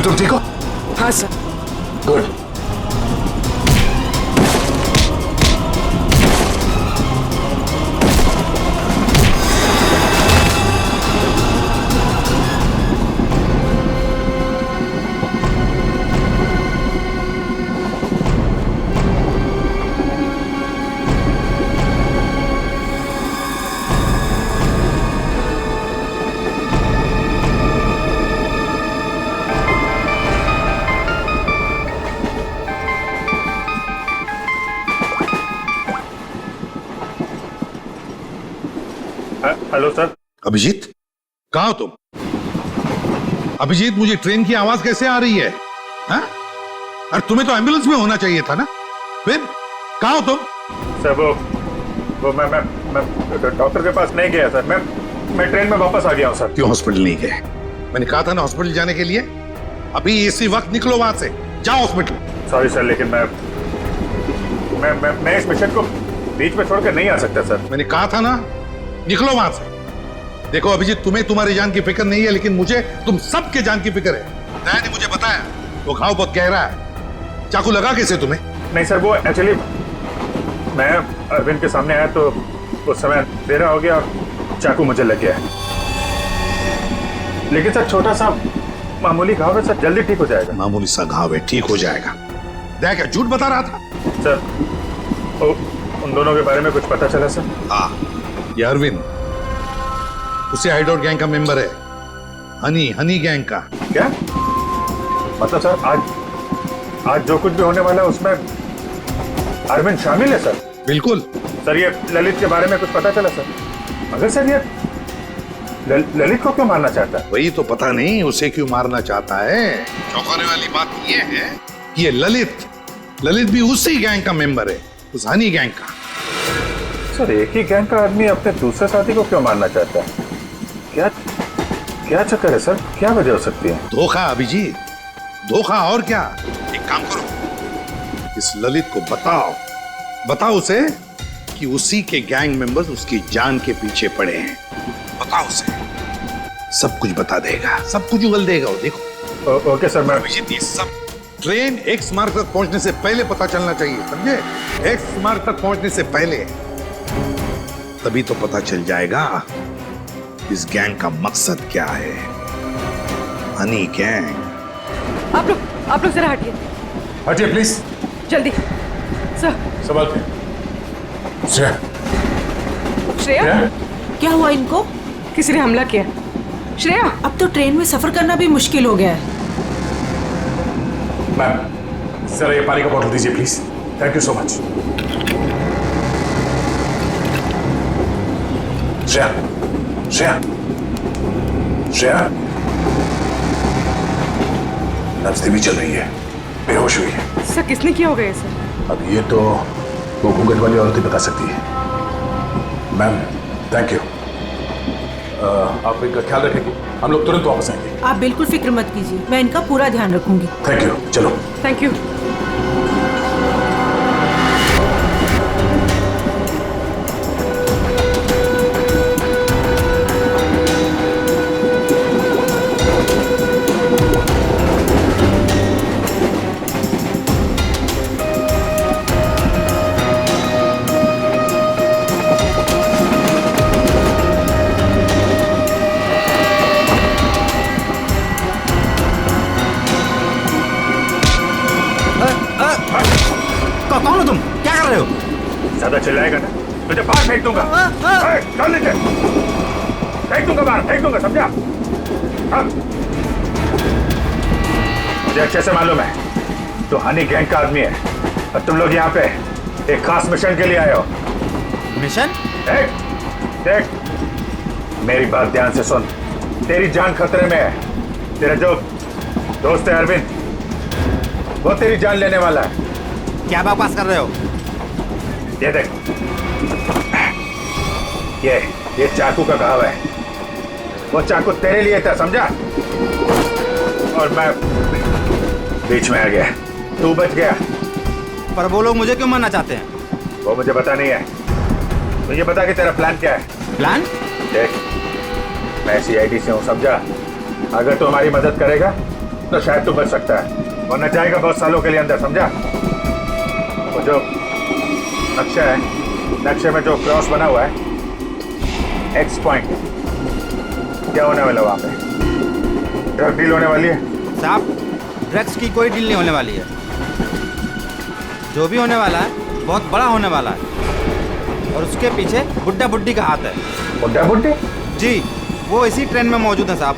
तुम ठीक हो? हाँ sir. Good. Hello sir. Abhijit, कहाँ हो तुम? अभिजीत, मुझे ट्रेन की आवाज कैसे आ रही है? हाँ? और तुम्हें तो एम्बुलेंस में होना चाहिए था ना? फिर कहाँ हो तुम? सर वो मैं डॉक्टर के पास नहीं गया सर। मैं ट्रेन में वापस आ गया हूँ सर। क्यों हॉस्पिटल नहीं गए? मैंने कहा था ना हॉस्पिटल जाने के लिए। अभी इसी वक्त निकलो वहां से, जाओ हॉस्पिटल। सॉरी सर, लेकिन मैं इस मिशन को बीच में छोड़कर नहीं आ सकता सर। मैंने कहा था ना, निकलो वहां से। देखो अभिजीत, तुम्हें तुम्हारी जान की फिक्र नहीं है, लेकिन मुझे तुम सबके जान की फिक्र है। दया ने मुझे बताया वो घाव बहुत गहरा है। चाकू लगा कैसे तुम्हें? नहीं सर, वो एक्चुअली मैं अरविंद के सामने आया तो उस समय देरा हो गया और चाकू मुझे लग गया। लेकिन सर छोटा सा मामूली घाव है सर, जल्दी ठीक हो जाएगा। मामूली सा घाव है, ठीक हो जाएगा। दया क्या झूठ बता रहा था? सर उन दोनों के बारे में कुछ पता चला सर? हाँ, ये अरविंद उसे हाइडआउट गैंग का मेंबर है। हनी गैंग का। क्या मतलब सर? आज जो कुछ भी होने वाला है उसमें अरविंद शामिल है सर? बिल्कुल सर। ये ललित के बारे में कुछ पता चला सर? मगर सर ये ललित को क्यों मारना चाहता है? वही तो पता नहीं उसे क्यों मारना चाहता है। चौंकाने वाली बात ये है कि ये ललित भी उसी गैंग का मेंबर है, उस हनी गैंग का। सर एक ही गैंग का आदमी अपने दूसरे साथी को क्यों मारना चाहता है? क्या चक्कर है सर? क्या वजह हो सकती है? धोखा अभिजीत, धोखा। और क्या? एक काम करो, इस ललित को बताओ उसे कि उसी के गैंग मेंबर्स उसकी जान के पीछे पड़े हैं। बताओ उसे, सब कुछ बता देगा, सब कुछ उगल देगा वो। देखो। Okay sir. मैं अभिजीत, ये सब ट्रेन एक्स मार्ग तक पहुंचने से पहले पता चलना चाहिए, समझे? एक्स मार्ग तक पहुंचने से पहले, तभी तो पता चल जाएगा इस गैंग का मकसद क्या है। हनी गैंग। आप लोग जरा हटिए। हटिए प्लीज। जल्दी सर। सवाल थे। श्रेया, क्या हुआ इनको? किसी ने हमला किया। श्रेया, अब तो ट्रेन में सफर करना भी मुश्किल हो गया है। मैम जरा ये पानी का बोतल दीजिए please. Thank you so much. Shreya नब्ज धीमी चल रही है, बेहोश हुई है। सर किसने किया होगा ये सर? अब ये तो वो घूंघट वाली औरत ही बता सकती है। Ma'am thank you. आप इनका ख्याल रखेंगे, हम लोग तुरंत वापस आएंगे। आप बिल्कुल फिक्र मत कीजिए, मैं इनका पूरा ध्यान रखूंगी। Thank you. चलो। Thank you. कौन हो तुम? क्या कर रहे हो? ज्यादा चिल्लाएगा ना तुझे बाहर फेंक दूंगा। चल नीचे, फेंक दूंगा बाहर, फेंक दूंगा, समझा? मुझे अच्छे से मालूम है तो हनी गैंग का आदमी है और तुम लोग यहाँ पे एक खास मिशन के लिए आए हो। मिशन? देख मेरी बात ध्यान से सुन। तेरी जान खतरे में है। तेरा जो दोस्त है अरविंद, वो तेरी जान लेने वाला है। क्या बकवास कर रहे हो? ये देख, ये चाकू का घाव है। वो चाकू तेरे लिए था, समझा? और मैं बीच में आ गया, तू बच गया। पर वो लोग मुझे क्यों मारना चाहते हैं? वो मुझे पता नहीं है। तो ये बता कि तेरा प्लान क्या है? प्लान? देख मैं CID से हूँ, समझा? अगर तू हमारी मदद करेगा तो शायद तू बच सकता है, वरना जाएगा बहुत सालों के लिए अंदर, समझा? वो जो नक्शा है, नक्शे में जो क्रॉस बना हुआ है, एक्स पॉइंट, क्या होने वाला वहां पे? ड्रग डील होने वाली है साहब, ड्रग्स की कोई डील नहीं होने वाली है। जो भी होने वाला है बहुत बड़ा होने वाला है, और उसके पीछे बुड्ढा बुड्ढी का हाथ है। बुड्ढा बुड्ढी? जी, वो इसी ट्रेन में मौजूद है साहब।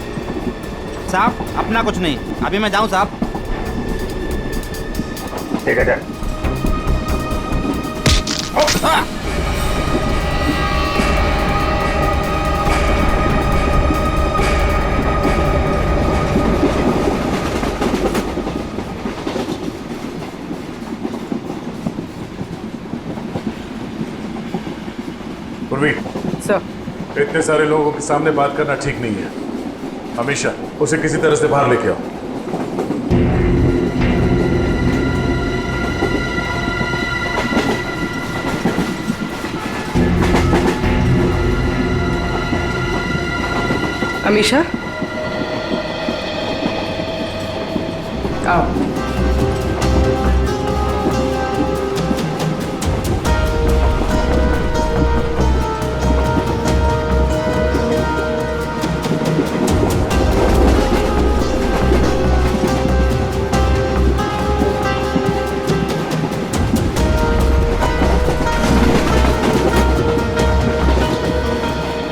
साहब, अपना कुछ नहीं, अभी मैं जाऊं साहब? ठीक है, जा। पूर्वी, सर इतने सारे लोगों के सामने बात करना ठीक नहीं है। हमेशा उसे किसी तरह से बाहर लेके आओ। अमीशा, आओ।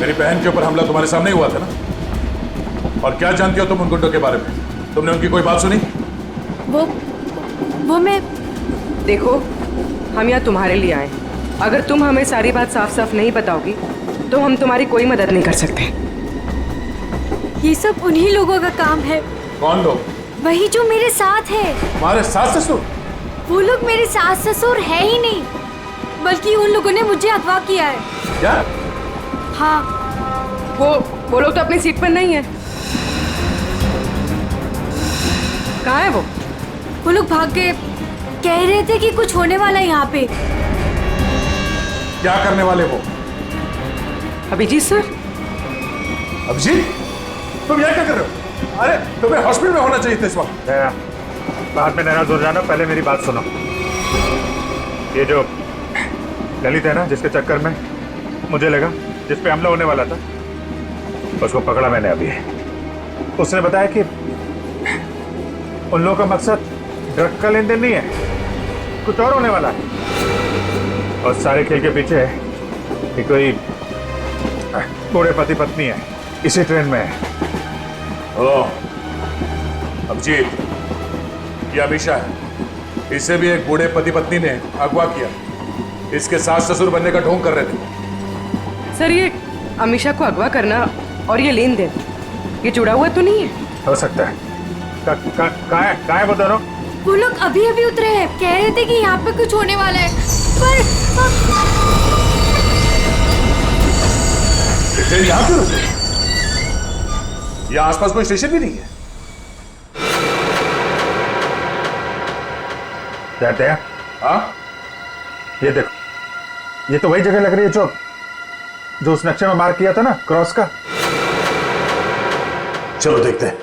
मेरी बहन के ऊपर हमला तुम्हारे सामने ही हुआ था ना? और क्या जानती हो तुम उन गुंडों के बारे में? तुमने उनकी कोई बात सुनी? वो मैं देखो, हम यहाँ तुम्हारे लिए आए। अगर तुम हमें सारी बात साफ साफ नहीं बताओगी तो हम तुम्हारी कोई मदद नहीं कर सकते। ये सब उन्हीं लोगों का काम है। कौन लोग? वही जो मेरे साथ है। तुम्हारे सास ससुर? वो लोग मेरे सास ससुर है ही नहीं, बल्कि उन लोगों ने मुझे अगवा किया है। क्या? हाँ, वो लोग तो अपनी सीट पर नहीं है। कहाँ है वो? वो लोग भाग गए। कह रहे थे कि कुछ होने वाला है यहाँ पे। क्या करने वाले वो? अभिजीत सर। अभिजीत, तुम यहाँ क्या कर रहे हो? अरे तुम्हें हॉस्पिटल में होना चाहिए था इस वक्त। बाद में नाराज हो जाना, पहले मेरी बात सुनो। ये जो ललित है ना, जिसके चक्कर में मुझे लगा जिस पे हमला होने वाला था, उसको पकड़ा मैंने अभी। उसने बताया कि उन लोगों का मकसद ड्रग का लेन देन नहीं है, कुछ और होने वाला है। और सारे खेल के पीछे कि कोई बूढ़े पति पत्नी है, इसी ट्रेन में है। ओह, अभिजीत, ये अमीशा है। इसे भी एक बूढ़े पति पत्नी ने अगवा किया। इसके सास ससुर बनने का ढोंग कर रहे थे। सर, ये अमीशा को अगवा करना और ये लेन देन, ये जुड़ा हुआ तो नहीं है? हो सकता है। कहाँ है वो दोनों? वो लोग अभी अभी उतरे हैं। कह रहे थे कि यहाँ पे कुछ होने वाला है, पर ट्रेन यहाँ क्यों रुकी? यहाँ आसपास कोई स्टेशन भी नहीं है। जाते हैं। हाँ, ये देखो, ये तो वही जगह लग रही है जो उस नक्शे में मार्क किया था ना, क्रॉस का। चलो देखते हैं।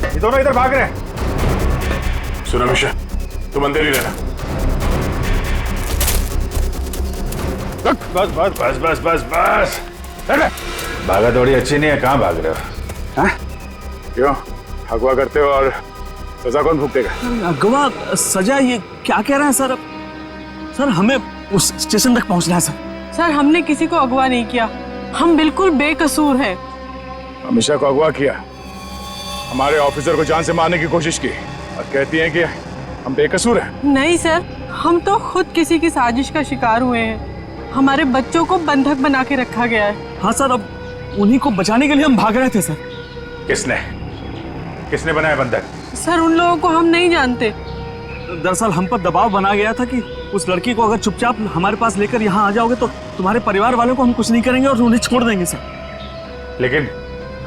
ये दोनों इधर भाग रहे हैं। सुनो अमीशा, तुम अंदर ही रहना। बस बस बस बस बस बस। भागा दौड़ी अच्छी नहीं है, कहाँ भाग रहे हो? हाँ? क्यों अगवा करते हो और सजा कौन भुगतेगा? अगवा सजा, ये क्या कह रहे हैं सर? सर, हमें उस स्टेशन तक पहुंचना है सर। सर, हमने किसी को अगवा नहीं किया, हम बिल्कुल बेकसूर हैं। अमीशा को अगवा किया, हमारे ऑफिसर को जान से मारने की कोशिश की और कहती हैं कि हम बेकसूर हैं। नहीं सर, हम तो खुद किसी की साजिश का शिकार हुए हैं। हमारे बच्चों को बंधक बना के रखा गया है। हाँ सर, अब उन्हीं को बचाने के लिए हम भाग रहे थे सर। किसने किसने बनाया बंधक? सर उन लोगों को हम नहीं जानते। दरअसल हम पर दबाव बना गया था कि उस लड़की को अगर चुपचाप हमारे पास लेकर यहाँ आ जाओगे तो तुम्हारे परिवार वालों को हम कुछ नहीं करेंगे और उन्हें छोड़ देंगे सर। लेकिन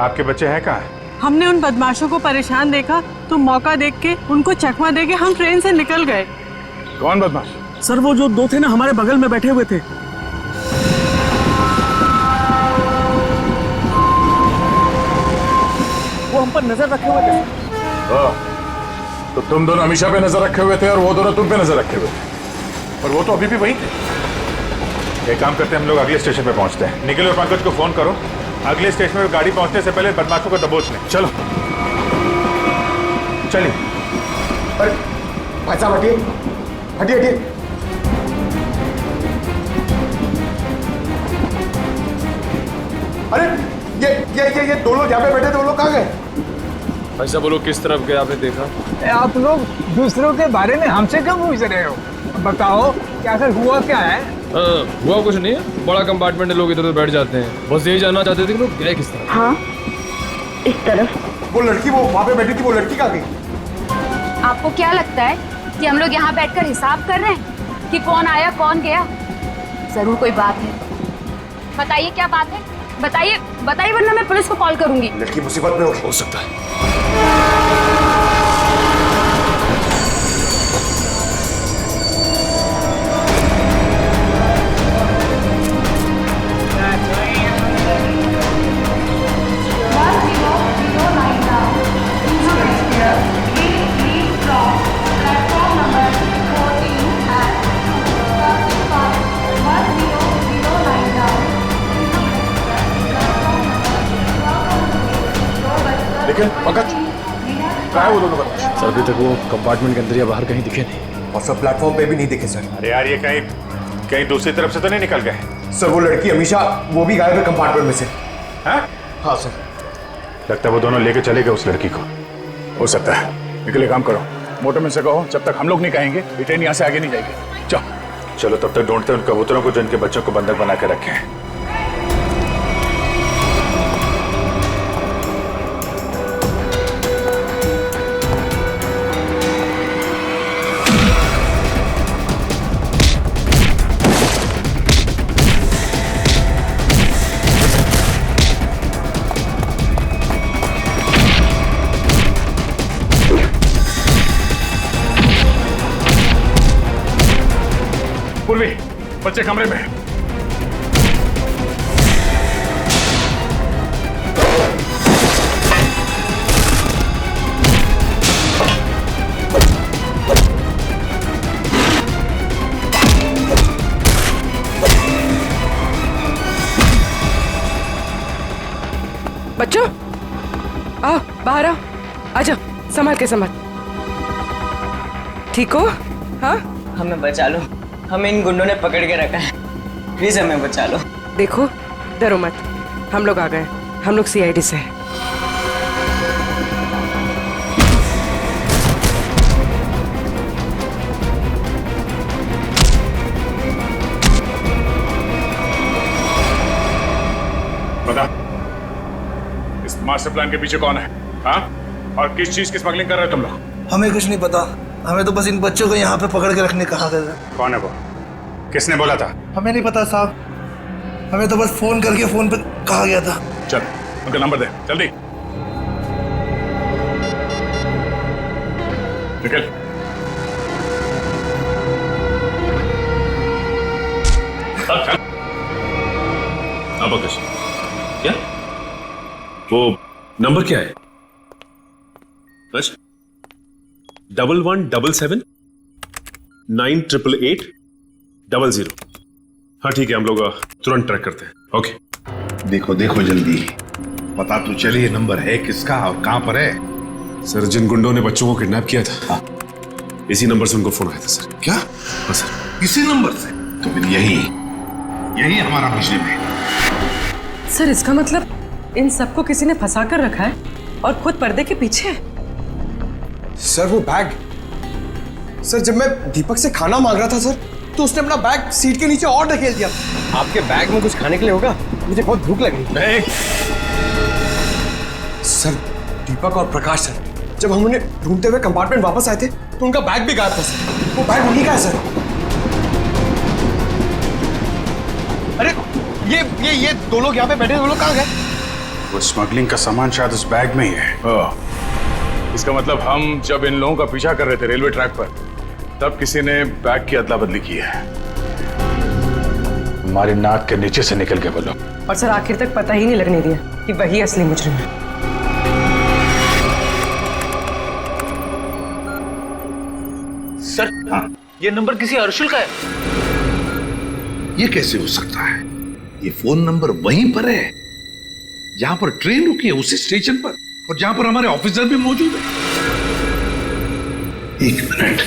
आपके बच्चे हैं कहाँ? हमने उन बदमाशों को परेशान देखा तो मौका देख के उनको चकमा दे के हम ट्रेन से निकल गए। कौन बदमाश? सर वो जो दो थे ना हमारे बगल में बैठे हुए थे। वो हम पर नजर रखे हुए थे। तो तुम दोनों हमेशा पे नजर रखे हुए थे और वो दोनों तुम पे नजर रखे हुए थे, पर वो तो अभी भी वही थे। एक काम करते हैं, हम लोग अगले स्टेशन पे पहुंचते हैं। निखिल और पंकज को फोन करो, अगले स्टेशन पे गाड़ी पहुंचने से पहले बदमाशों को दबोच लें। चलो चलिए। अरे भाई साहब हटिए हटिए हटिए। अरे ये दो लोग यहाँ पे बैठे थे, वो लोग कहाँ गए? भाई साहब वो लोग किस तरफ गए आपने देखा? आप लोग दूसरों के बारे में हमसे क्यों पूछ रहे हो? बताओ क्या आखिर हुआ क्या है? हुआ कुछ नहीं है, बड़ा कंपार्टमेंट है, लोग इधर उधर बैठ जाते हैं। बस यही जानना चाहते थे कि लोग गए किस तरफ। हाँ इस तरफ। वो लड़की वो वहाँ पे बैठी थी, वो लड़की कहाँ गई? आपको क्या लगता है कि हम लोग यहाँ बैठकर हिसाब कर रहे हैं कि कौन आया कौन गया? जरूर कोई बात है। बताइए क्या बात है, बताइए बताइए, वरना मैं पुलिस को कॉल करूंगी। लड़की मुसीबत में हो सकता है। लेकिन पंकज कहाँ है वो दोनों बदमाश? सर अभी तक वो कंपार्टमेंट के अंदर या बाहर कहीं दिखे नहीं। और सब प्लेटफॉर्म पे भी नहीं दिखे सर। अरे यार ये कहीं कहीं दूसरी तरफ से तो नहीं निकल गए? सर वो लड़की हमेशा वो भी गायब है कंपार्टमेंट में से। हाँ हाँ सर। लगता है वो दोनों लेके चले गए उस लड़की को। हो सकता है। निकल एक काम करो, मोटरमैन से कहो जब तक हम लोग नहीं कहेंगे ये ट्रेन यहाँ से आगे नहीं जाएगी। चलो तब तक ढूंढते हैं उन कबूतरों को जिनके बच्चों को बंधक बना के रखे हैं। पूर्वी बच्चे कमरे में। बच्चों आओ बाहर आओ, आजा, संभाल के संभाल। ठीक हो? हाँ हमें बचा लो, हमें इन गुंडों ने पकड़ के रखा है, प्लीज हमें बचा लो। देखो डरो मत, हम लोग आ गए, हम लोग सीआईडी से हैं। बता इस मास्टर प्लान के पीछे कौन है? हाँ और किस चीज की स्मगलिंग कर रहे हो तुम लोग? हमें कुछ नहीं पता, हमें तो बस इन बच्चों को यहाँ पे पकड़ के रखने कहा गया। कौन है वो? किसने बोला था? हमें नहीं पता साहब, हमें तो बस फोन करके फोन पे कहा गया था। चल उनका नंबर दे जल्दी। निकल। अब पंकज क्या वो नंबर क्या है? 1177 988800। हाँ ठीक है, हम लोग तुरंत ट्रैक करते हैं। ओके देखो देखो जल्दी, पता तो चले ये नंबर है किसका और कहां पर है। सर जिन गुंडों ने बच्चों को किडनैप किया था इसी नंबर से उनको फोन आया था सर। क्या? हाँ सर। इसी नंबर से? तो फिर यही हमारा मिशन है। सर इसका मतलब इन सबको किसी ने फंसा कर रखा है और खुद पर्दे के पीछे है। सर वो बैग, सर जब मैं दीपक से खाना मांग रहा था सर तो उसने अपना बैग सीट के नीचे और ढकेल दिया। आपके बैग में कुछ खाने के लिए होगा, मुझे बहुत भूख लगी। सर दीपक और प्रकाश सर जब हम उन्हें ढूंढते हुए कंपार्टमेंट वापस आए थे तो उनका बैग भी गायब था सर। वो बैग उन्हीं का है सर। अरे ये दो लोग यहाँ पे बैठे, दो लोग कहाँ गए? वो स्मगलिंग का सामान शायद उस बैग में ही है। इसका मतलब हम जब इन लोगों का पीछा कर रहे थे रेलवे ट्रैक पर, तब किसी ने बैग की अदला बदली की है। हमारी नाक के नीचे से निकल के बोलो। और सर आखिर तक पता ही नहीं लगने दिया कि वही असली मुजरिम है। सर ये नंबर किसी अर्शुल का है। ये कैसे हो सकता है? ये फोन नंबर वहीं पर है जहां पर ट्रेन रुकी है, उसी स्टेशन पर, और जहां पर हमारे ऑफिसर भी मौजूद है। एक मिनट।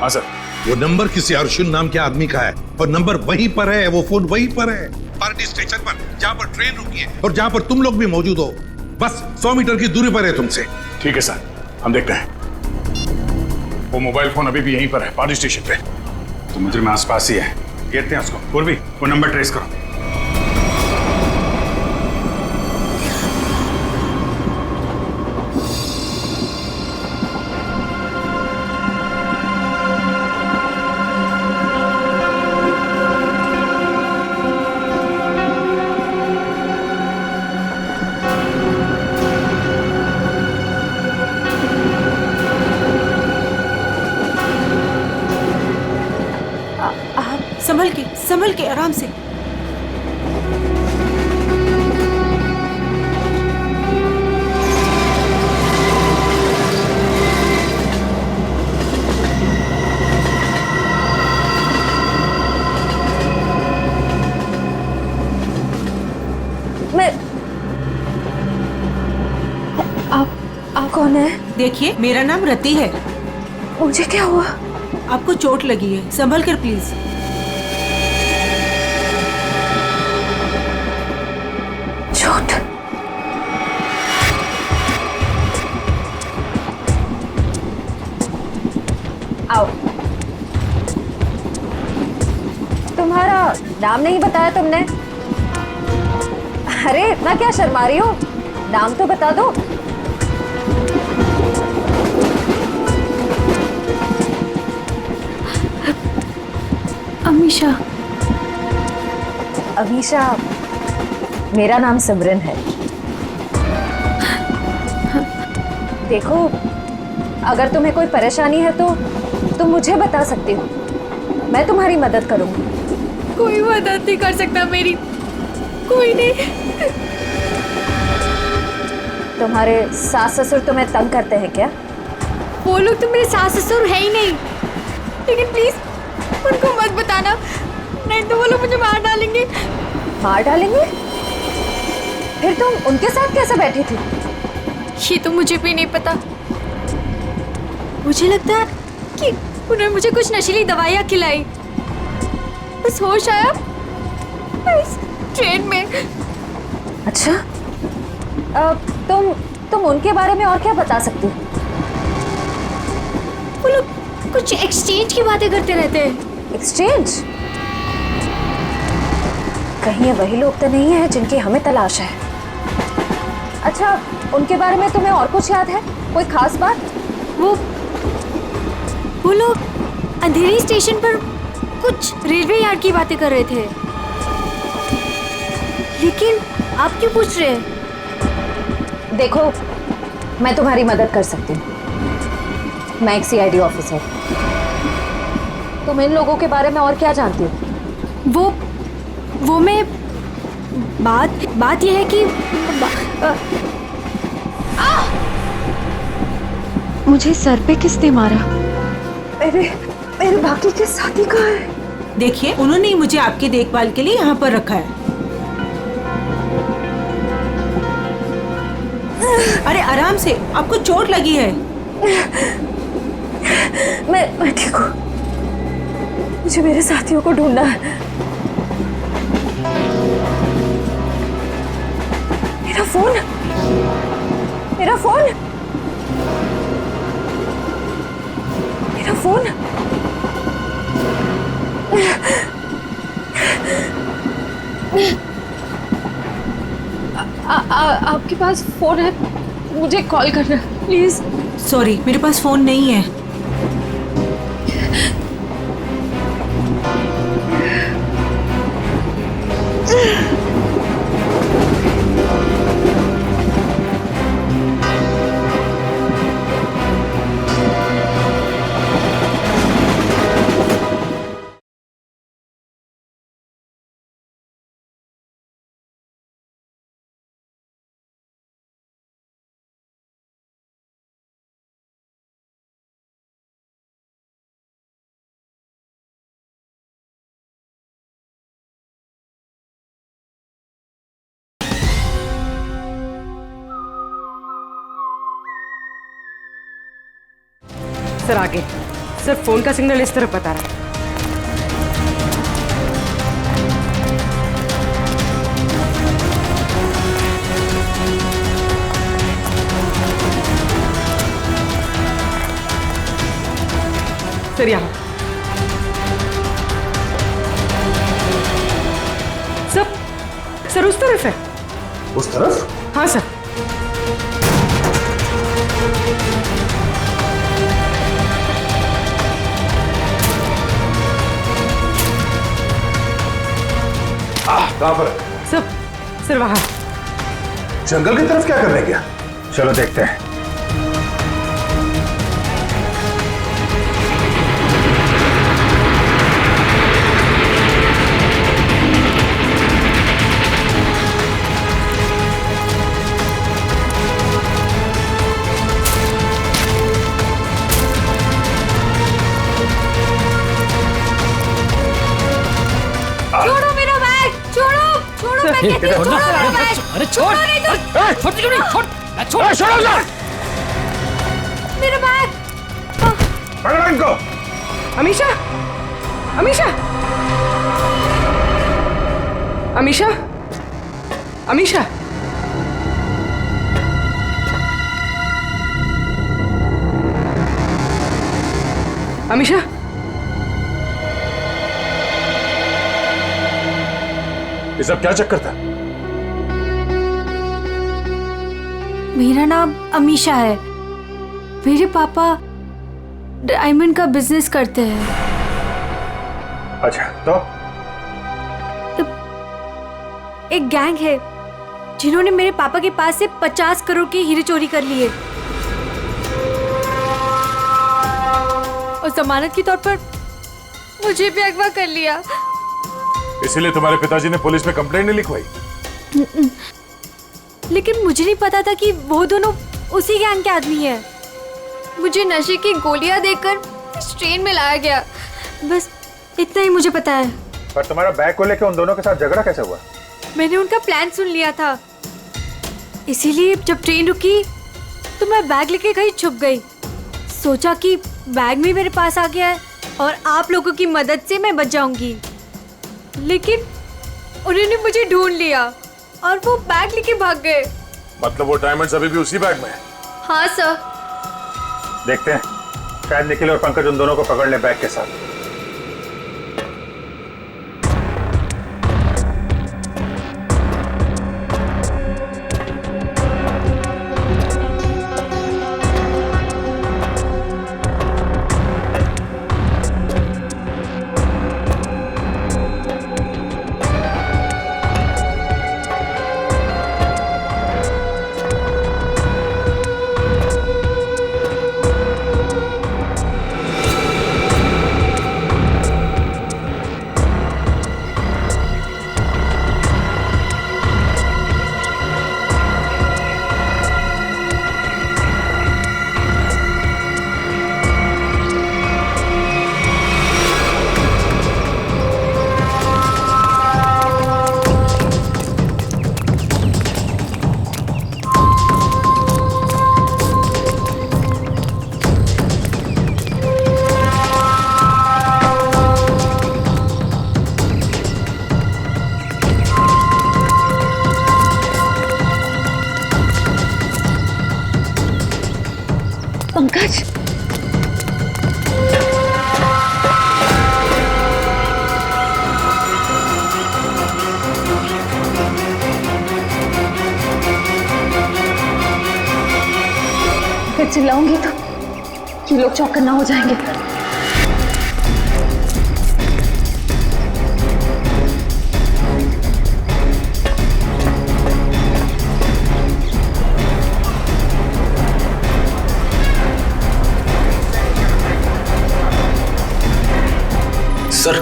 हाँ सर। वो नंबर किसी अर्जुन नाम के आदमी का है और नंबर वहीं पर है, वो फोन वहीं पर है, पार्टी स्टेशन पर, जहां पर ट्रेन रुकी है और जहां पर तुम लोग भी मौजूद हो। बस 100 मीटर की दूरी पर है तुमसे। ठीक है सर, हम देखते हैं। वो मोबाइल फोन अभी भी यहीं पर है, पार्टी स्टेशन पे। तो मुझे आसपास ही है, कहते हैं उसको। पूर्वी, वो नंबर ट्रेस करो। संभल के आराम से। आप कौन है? देखिए, मेरा नाम रति है। मुझे क्या हुआ? आपको चोट लगी है, संभल कर प्लीज। चोट? आओ। तुम्हारा नाम नहीं बताया तुमने? अरे इतना क्या शर्मा रही हो? नाम तो बता दो। अमीशा। अमीशा, मेरा नाम सिमरन है। देखो, अगर तुम्हें कोई परेशानी है तो तुम मुझे बता सकती हो, मैं तुम्हारी मदद करूंगी। कोई मदद नहीं कर सकता मेरी, कोई नहीं। तुम्हारे सास ससुर तुम्हें तंग करते हैं क्या? वो लोग तो मेरे सास ससुर है ही नहीं, लेकिन प्लीज उनको मत बताना, नहीं तो वो लोग मुझे मार डालेंगे। मार डालेंगे? फिर तुम उनके साथ कैसे बैठी थी? ये तो मुझे भी नहीं पता। मुझे लगता है कि उन्होंने मुझे कुछ नशीली दवाइयाँ खिलाई, बस होश आया इस ट्रेन में। अच्छा, तुम उनके बारे में और क्या बता सकती हो? वो लोग कुछ एक्सचेंज की बातें करते रहते हैं। एक्सचेंज? कहीं ये वही लोग तो नहीं है जिनकी हमें तलाश है? अच्छा, उनके बारे में तुम्हें और कुछ याद है? कोई खास बात? वो लोग अंधेरी स्टेशन पर कुछ रेलवे यार्ड की बातें कर रहे थे। लेकिन आप क्यों पूछ रहे हैं? देखो, मैं तुम्हारी मदद कर सकती हूँ। मैं एक CID ऑफिसर। तुम इन लोगों के बारे में और क्या जानती हो? वो मैं बात यह है कि मुझे सर पे किसने मारा? मेरे बाकी के साथी कहाँ है? देखिए, उन्होंने ही मुझे आपकी देखभाल के लिए यहाँ पर रखा है। अरे आराम से, आपको चोट लगी है। मैं ठीक हूँ। मुझे मेरे साथियों को ढूंढना है। मेरा फोन, मेरा फोन, मेरा फोन। आपके पास फोन है, मुझे कॉल करना प्लीज। सॉरी, मेरे पास फोन नहीं है। सर आगे, सर फोन का सिग्नल इस तरफ बता रहा है। सर यहाँ, सर उस तरफ है। उस तरफ? हाँ सर। कहाँ पर? सर वहाँ। जंगल की तरफ क्या करने गया? चलो देखते हैं। छोड़ो मेरा बैग, छोड़ो छोड़ो, मैं कहती हूँ छोड़ो मेरा बैग। अरे छोड़, नहीं तो छोड़ क्यों नहीं, छोड़ छोड़ छोड़ मेरा बैग। पकड़ो इनको। अमीशा, अमीशा, अमीशा, अमीशा, अमीशा, ये सब क्या चक्कर था? मेरा नाम अमीशा है। मेरे पापा डायमंड का बिजनेस करते हैं। अच्छा तो एक गैंग है जिन्होंने मेरे पापा के पास से 50 करोड़ के हीरे चोरी कर लिए और जमानत के तौर पर मुझे भी अगवा कर लिया। इसीलिए तुम्हारे पिताजी ने पुलिस में कंप्लेंट नहीं लिखवाई? लेकिन मुझे नहीं पता था कि वो दोनों उसी गैंग के आदमी हैं। मुझे नशे की गोलियां देकर इस ट्रेन में लाया गया, बस इतना ही मुझे पता है। पर तुम्हारा बैग को लेकर उन दोनों के साथ झगड़ा कैसे हुआ? मैंने उनका प्लान सुन लिया था, इसीलिए जब ट्रेन रुकी तो मैं बैग लेके कहीं छुप गई। सोचा कि बैग भी मेरे पास आ गया है और आप लोगों की मदद से मैं बच जाऊंगी, लेकिन उन्होंने मुझे ढूंढ लिया और वो बैग लेके भाग गए। मतलब वो डायमंड्स अभी भी उसी बैग में है? हाँ सर। देखते हैं, शायद निखिल और पंकज उन दोनों को पकड़ ले बैग के साथ। पंकज, मैं चिल्लाऊंगी तो ये लोग चौकन्ना हो जाएंगे। सर।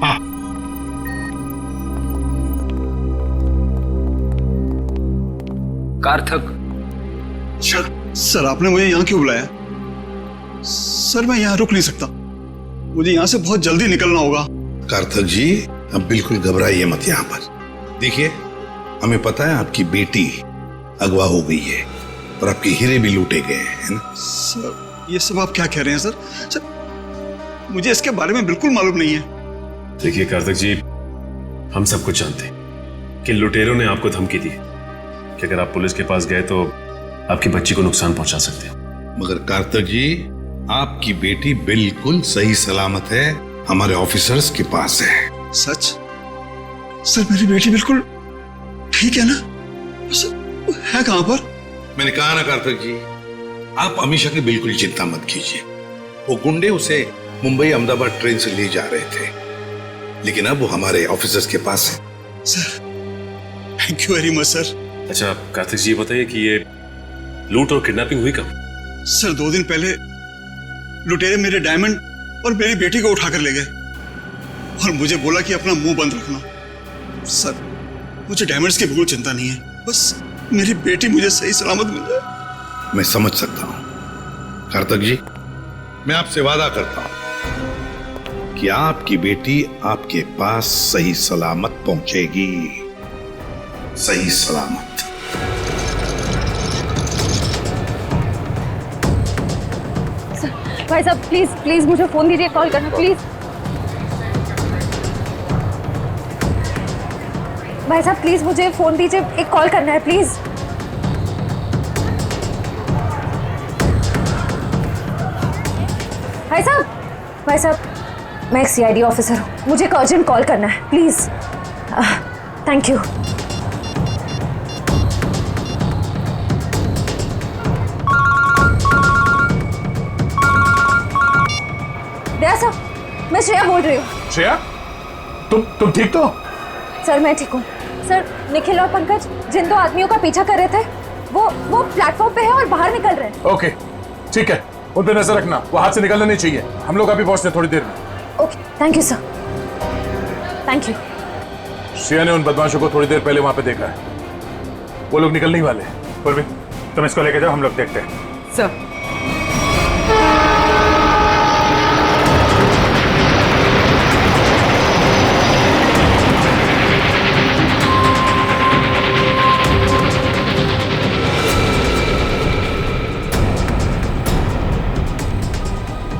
हाँ। कार्थक। सर आपने मुझे यहाँ क्यों बुलाया? सर मैं यहाँ रुक नहीं सकता, मुझे यहाँ से बहुत जल्दी निकलना होगा। कार्थक जी अब बिल्कुल घबराइए मत यहाँ पर। देखिए हमें पता है आपकी बेटी अगवा हो गई है और आपके हीरे भी लूटे गए हैं, है ना? सर ये सब आप क्या कह रहे हैं सर? सर मुझे इसके बारे में बिल्कुल मालूम नहीं है। देखिए कार्थक जी, हम सब कुछ जानते हैं कि लुटेरों ने आपको धमकी दी कि अगर आप पुलिस के पास गए तो आपकी बच्ची को नुकसान पहुंचा सकते हैं। मगर कार्थक जी आपकी बेटी बिल्कुल सही सलामत है, हमारे ऑफिसर्स के पास है। सच? सर मेरी बेटी बिल्कुल ठीक है ना? सर है कहां पर? मैंने कहा ना कार्थक जी, आप अमीषा की बिल्कुल चिंता मत कीजिए। वो गुंडे उसे मुंबई अहमदाबाद ट्रेन से ले जा रहे थे, लेकिन अब वो हमारे ऑफिसर्स के पास है। Sir thank you very much sir. अच्छा कार्तिक जी बताइए कि ये लूट और किडनैपिंग हुई कब? सर 2 दिन पहले लुटेरे मेरे डायमंड और मेरी बेटी को उठाकर ले गए और मुझे बोला कि अपना मुंह बंद रखना। सर मुझे डायमंड्स की बिल्कुल चिंता नहीं है, बस मेरी बेटी मुझे सही सलामत मिल जाए। मैं समझ सकता हूं कार्थक जी, मैं आपसे वादा करता हूं कि आपकी बेटी आपके पास सही सलामत पहुंचेगी, सही सलामत। भाई साहब प्लीज प्लीज मुझे फोन दीजिए, कॉल करना प्लीज। भाई साहब प्लीज मुझे फोन दीजिए, एक कॉल करना है प्लीज। भाई साहब मैं एक सीआईडी ऑफिसर हूँ, मुझे एक अर्जेंट कॉल करना है प्लीज। Thank you. दया साहब मैं श्रेया बोल रही हूँ। श्रेया तुम ठीक तो? सर मैं ठीक हूँ सर। निखिल और पंकज जिन 2 आदमियों का पीछा कर रहे थे वो प्लेटफॉर्म पे है और बाहर निकल रहे हैं। ओके ठीक है, उन पे नजर रखना, वो हाथ से निकलना नहीं चाहिए। हम लोग अभी पहुंचते हैं थोड़ी देर में। Okay thank you sir, thank you. Shreya ने उन बदमाशों को थोड़ी देर पहले वहां पे देखा है, वो लोग निकलने ही वाले हैं। पूर्वी तुम इसको लेके जाओ, हम लोग देखते हैं। सर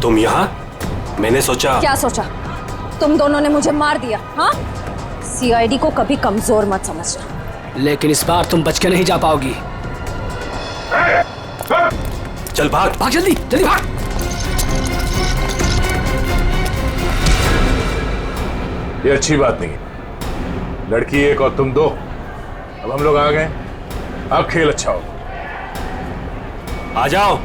तुम यहाँ? मैंने सोचा। क्या सोचा? तुम दोनों ने मुझे मार दिया। हाँ सीआईडी को कभी कमजोर मत समझना। लेकिन इस बार तुम बच के नहीं जा पाओगी। चल भाग भाग, जल्दी जल्दी भाग। ये अच्छी बात नहीं, लड़की एक और तुम 2। अब हम लोग आ गए, अब खेल अच्छा हो। आ जाओ।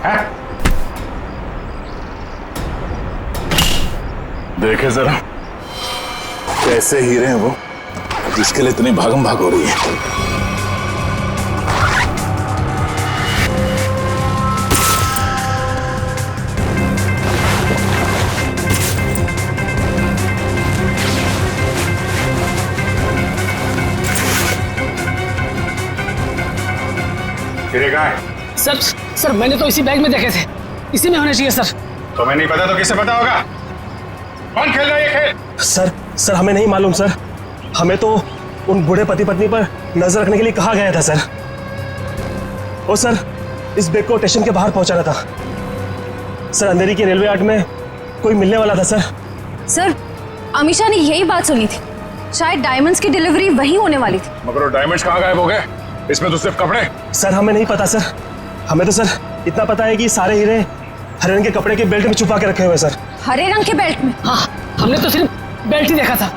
है? देखे जरा कैसे हीरे हैं वो, जिसके लिए इतनी भागम भाग हो रही है। हीरे कहाँ है? सर मैंने तो इसी बैग में देखे थे, इसी में होने चाहिए सर। तुम्हें नहीं पता तो किसे पता होगा? कौन खेल रहा है ये खेल? सर हमें नहीं मालूम सर, हमें तो उन बूढ़े पति पत्नी पर नजर रखने के लिए कहा गया था सर। और सर इस बैग को स्टेशन के बाहर पहुंचाना था सर, अंधेरी के रेलवे यार्ड में कोई मिलने वाला था सर। सर अमीशा ने यही बात सुनी थी, शायद डायमंड्स की डिलीवरी वही होने वाली थी। मगर वो डायमंड्स कहाँ गायब हो गए? इसमें तो सिर्फ कपड़े। सर हमें नहीं पता सर, हमें तो सर इतना पता है कि सारे हीरे हरे रंग के कपड़े के बेल्ट में छुपा के रखे हुए सर। हरे रंग के बेल्ट में? हाँ, हमने तो सिर्फ बेल्ट ही देखा था।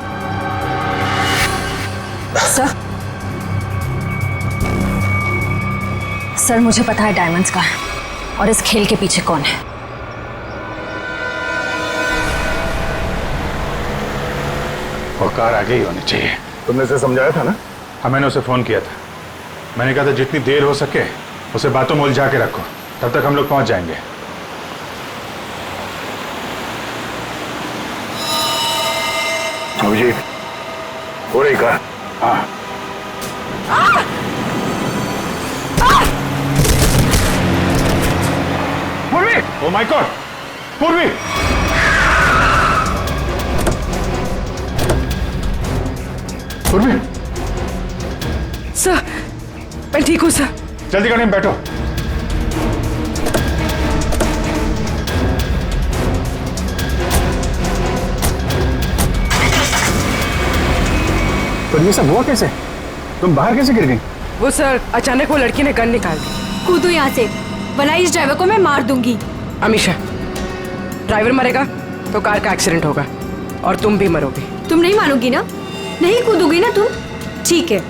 सर मुझे पता है डायमंड्स कहाँ है और इस खेल के पीछे कौन है। वो कार आगे ही होनी चाहिए। तुमने उसे समझाया था ना? हाँ मैंने उसे फोन किया था, मैंने कहा था जितनी देर हो सके उसे बातों में उलझा के रखो, तब तक हम लोग पहुंच जाएंगे। अभिजीत हो रही कार? हाँ। पूर्वी! Oh my God! पूर्वी! पूर्वी! सर मैं ठीक हूँ सर। जल्दी गाड़ी में बैठो। तो ये सब हुआ कैसे? तुम बाहर कैसे गिर गई? वो सर अचानक वो लड़की ने गन निकाल दी। कूदो यहाँ से, वरना इस ड्राइवर को मैं मार दूंगी। अमीशा, ड्राइवर मरेगा तो कार का एक्सीडेंट होगा और तुम भी मरोगे। तुम नहीं मानोगी ना? नहीं कूदोगी ना तुम? ठीक है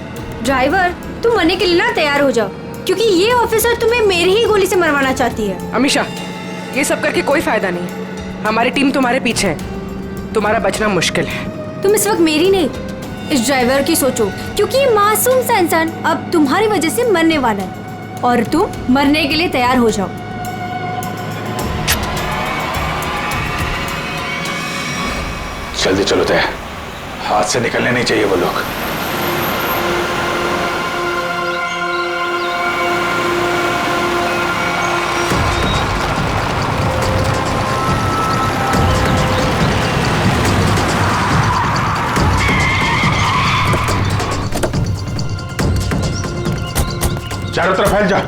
ड्राइवर, तुम मरने के लिए ना तैयार हो जाओ, क्योंकि ये ऑफिसर तुम्हें मेरी ही गोली से मरवाना चाहती है। अमीशा, ये सब करके कोई फायदा नहीं, हमारी टीम तुम्हारे पीछे है, तुम्हारा बचना मुश्किल है। तुम इस वक्त मेरी नहीं, इस ड्राइवर की सोचो, क्योंकि ये मासूम सा इंसान अब तुम्हारी वजह से मरने वाला है और तुम मरने के लिए तैयार हो जाओ। जल्दी चलो तय, हाथ से निकलने नहीं चाहिए वो लोग। चारों तरफ फैल जा।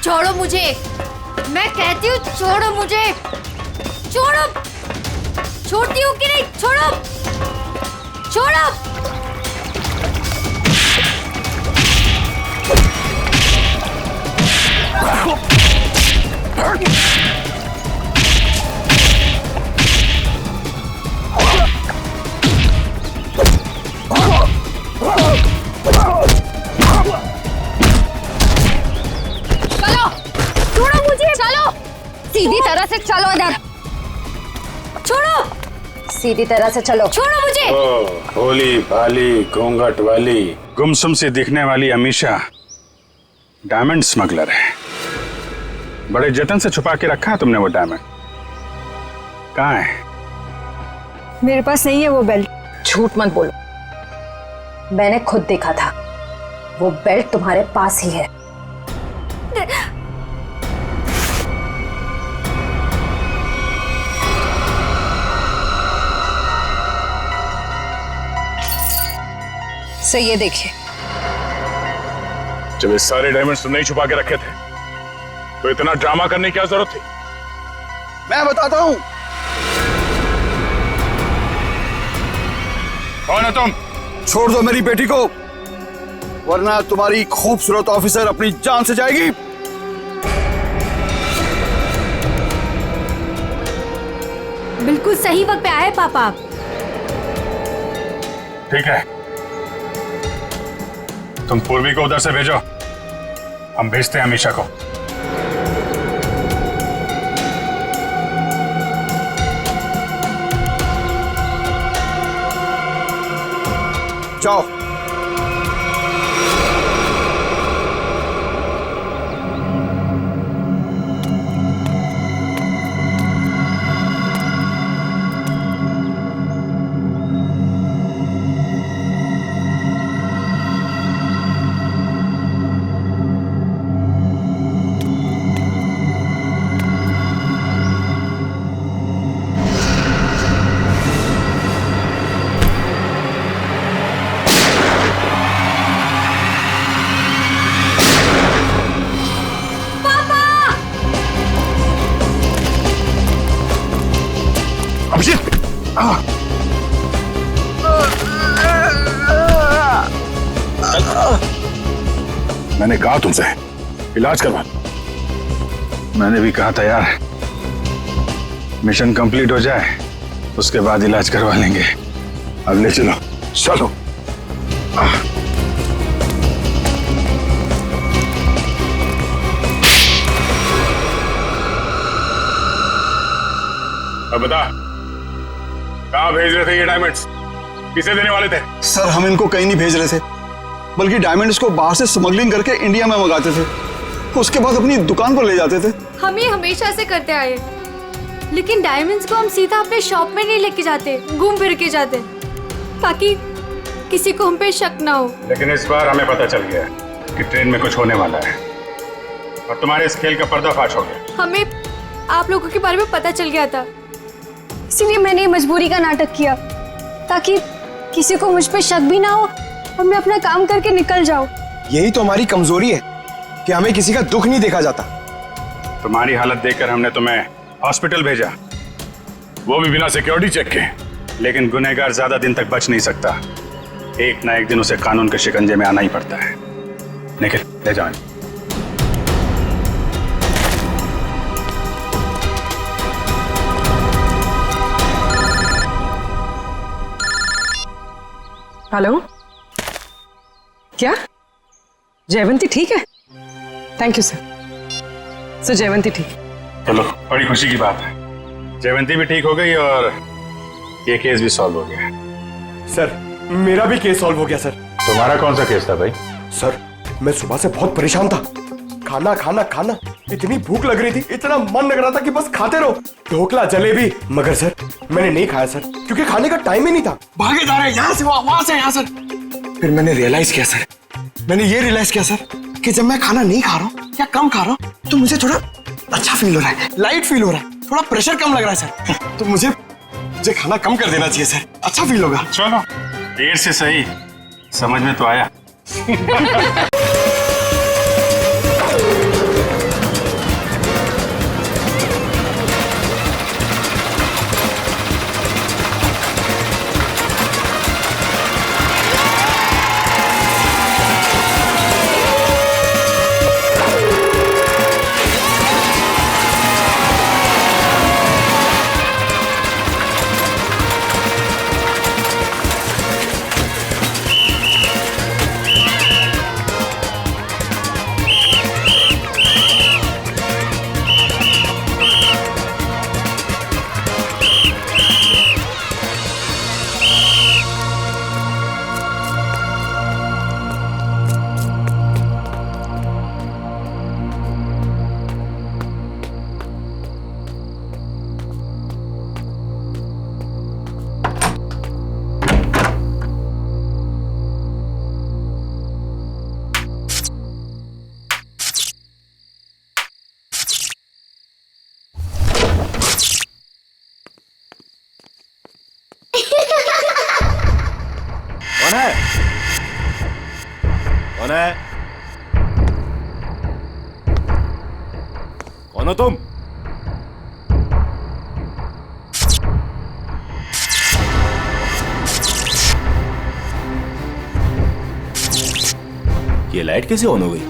छोड़ो मुझे, मैं कहती हूँ छोड़ो मुझे, छोड़ो। छोड़ती हूँ कि नहीं? छोड़ो, छोड़ो। चलो, छोड़ो मुझे, चलो सीधी तरह से चलो इधर, छोड़ो, सीधी तरह से चलो, छोड़ो मुझे। भोली भाली घूंघट वाली गुमसुम सी दिखने वाली अमीशा डायमंड स्मगलर है। बड़े जतन से छुपा के रखा है तुमने वो डायमंड, कहाँ है? मेरे पास नहीं है वो बेल्ट। झूठ मत बोलो, मैंने खुद देखा था, वो बेल्ट तुम्हारे पास ही है। सो ये देखिए, जब ये सारे डायमंड्स तुमने ही छुपा के रखे थे तो इतना ड्रामा करने की क्या जरूरत थी? मैं बताता हूं। कौन है तुम? छोड़ दो मेरी बेटी को, वरना तुम्हारी खूबसूरत ऑफिसर अपनी जान से जाएगी। बिल्कुल सही वक्त पे आए पापा। ठीक है, तुम पूर्वी को उधर से भेजो, हम भेजते हैं अमीशा को। जाओ। मैंने कहा तुमसे इलाज करवा। मैंने भी कहा था यार, मिशन कंप्लीट हो जाए उसके बाद इलाज करवा लेंगे। अब ले चलो, चलो। अब बता, कहाँ भेज रहे थे ये डायमंड्स? किसे देने वाले थे? सर हम इनको कहीं नहीं भेज रहे थे, बल्कि डायमंड्स को बाहर से स्मगलिंग करके इंडिया में मंगाते थे, उसके बाद अपनी दुकान पर ले जाते थे। हम ये हमेशा से करते आए, लेकिन डायमंड्स को हम सीधा अपने शॉप में नहीं लेके जाते, घूम फिर के जाते, ताकि किसी को हम पे शक ना हो। लेकिन इस बार हमें पता चल गया कि ट्रेन में कुछ होने वाला है और तुम्हारे इस खेल का पर्दाफाश हो गया। हमें आप लोगों के बारे में पता चल गया था, इसीलिए मैंने मजबूरी का नाटक किया, ताकि किसी को मुझ पे शक भी ना हो और मैं अपना काम करके निकल जाऊं। यही तो हमारी कमजोरी है कि हमें किसी का दुख नहीं देखा जाता। तुम्हारी हालत देखकर हमने तुम्हें हॉस्पिटल भेजा, वो भी बिना सिक्योरिटी चेक के। लेकिन गुनहगार ज्यादा दिन तक बच नहीं सकता, एक ना एक दिन उसे कानून के शिकंजे में आना ही पड़ता है। निखिल, ले जाओ। हेलो, क्या जयवंती ठीक है? Thank you sir. So Jayvanti ठीक? चलो, बड़ी खुशी की बात है, जयवंती भी ठीक हो गई और ये केस भी सॉल्व हो गया। सर मेरा भी केस सॉल्व हो गया। सर तुम्हारा कौन सा केस था भाई? सर मैं सुबह से बहुत परेशान था, खाना खाना खाना, इतनी भूख लग रही थी, इतना मन लग रहा था कि बस खाते रहो, ढोकला जलेबी, मगर सर मैंने नहीं खाया सर, क्योंकि खाने का टाइम ही नहीं था। भागे जा रहे यहाँ से वहां से यहाँ सर। फिर मैंने रियलाइज किया सर, मैंने ये रियलाइज किया सर कि जब मैं खाना नहीं खा रहा हूँ या कम खा रहा हूँ तो मुझे थोड़ा अच्छा फील हो रहा है, लाइट फील हो रहा है, थोड़ा प्रेशर कम लग रहा है सर। तो मुझे खाना कम कर देना चाहिए सर, अच्छा फील होगा। चलो, देर से सही, समझ में तो आया। कौन है? कौन है? कौन हो तुम? ये लाइट कैसे ऑन हो गई?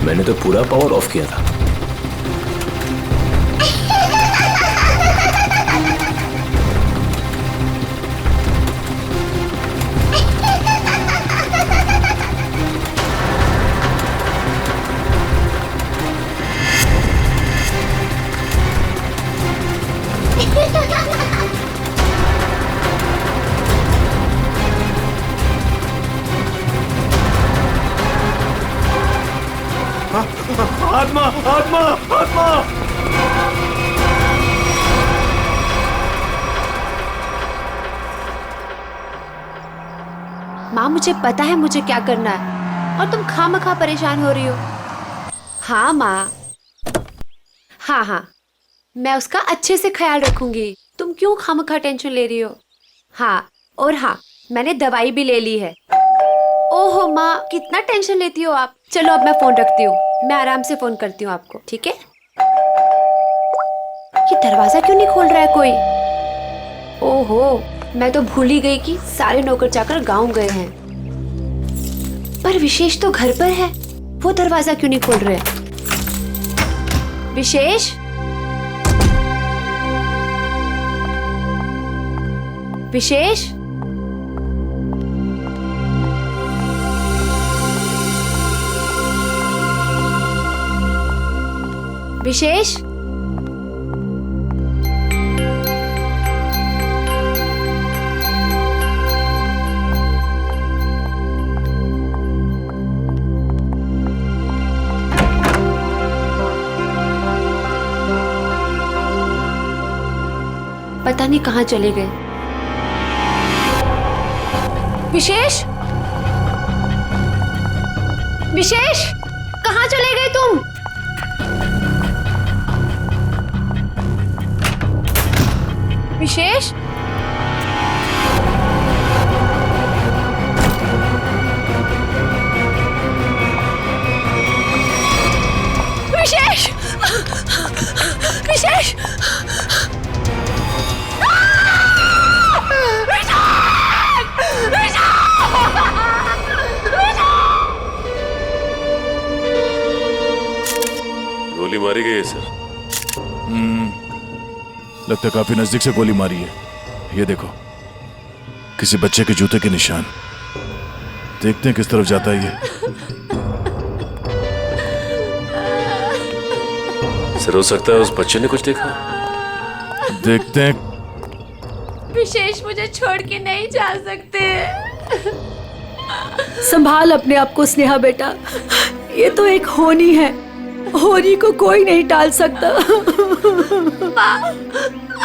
मैंने तो पूरा पावर ऑफ किया था। आत्मा आत्मा आत्मा! माँ मुझे पता है मुझे क्या करना है और तुम खामखा परेशान हो रही हो। हाँ माँ, हाँ मैं उसका अच्छे से ख्याल रखूंगी। तुम क्यों खामखा टेंशन ले रही हो? हाँ, और हाँ, मैंने दवाई भी ले ली है। ओहो माँ, कितना टेंशन लेती हो आप। चलो अब मैं फोन रखती हूँ, मैं आराम से फोन करती हूँ आपको, ठीक है? ये दरवाजा क्यों नहीं खोल रहा है कोई? ओहो, मैं तो भूल ही गई कि सारे नौकर चाकर गांव गए हैं। पर विशेष तो घर पर है, वो दरवाजा क्यों नहीं खोल रहे? विशेष, विशेष, विशेष, पता नहीं कहाँ चले गए। विशेष, विशेष, कहाँ चले गए तुम? विशेष, विशेष, विशेष, गोली मारी गई है सर। लगता है काफी नजदीक से गोली मारी है। ये देखो, किसी बच्चे के जूते के निशान। देखते हैं किस तरफ जाता है ये। सर, हो सकता है उस बच्चे ने कुछ देखा। देखते हैं। विशेष, मुझे छोड़ के नहीं जा सकते। संभाल अपने आप को स्नेहा बेटा, ये तो एक होनी है, होनी को कोई नहीं टाल सकता। माँ,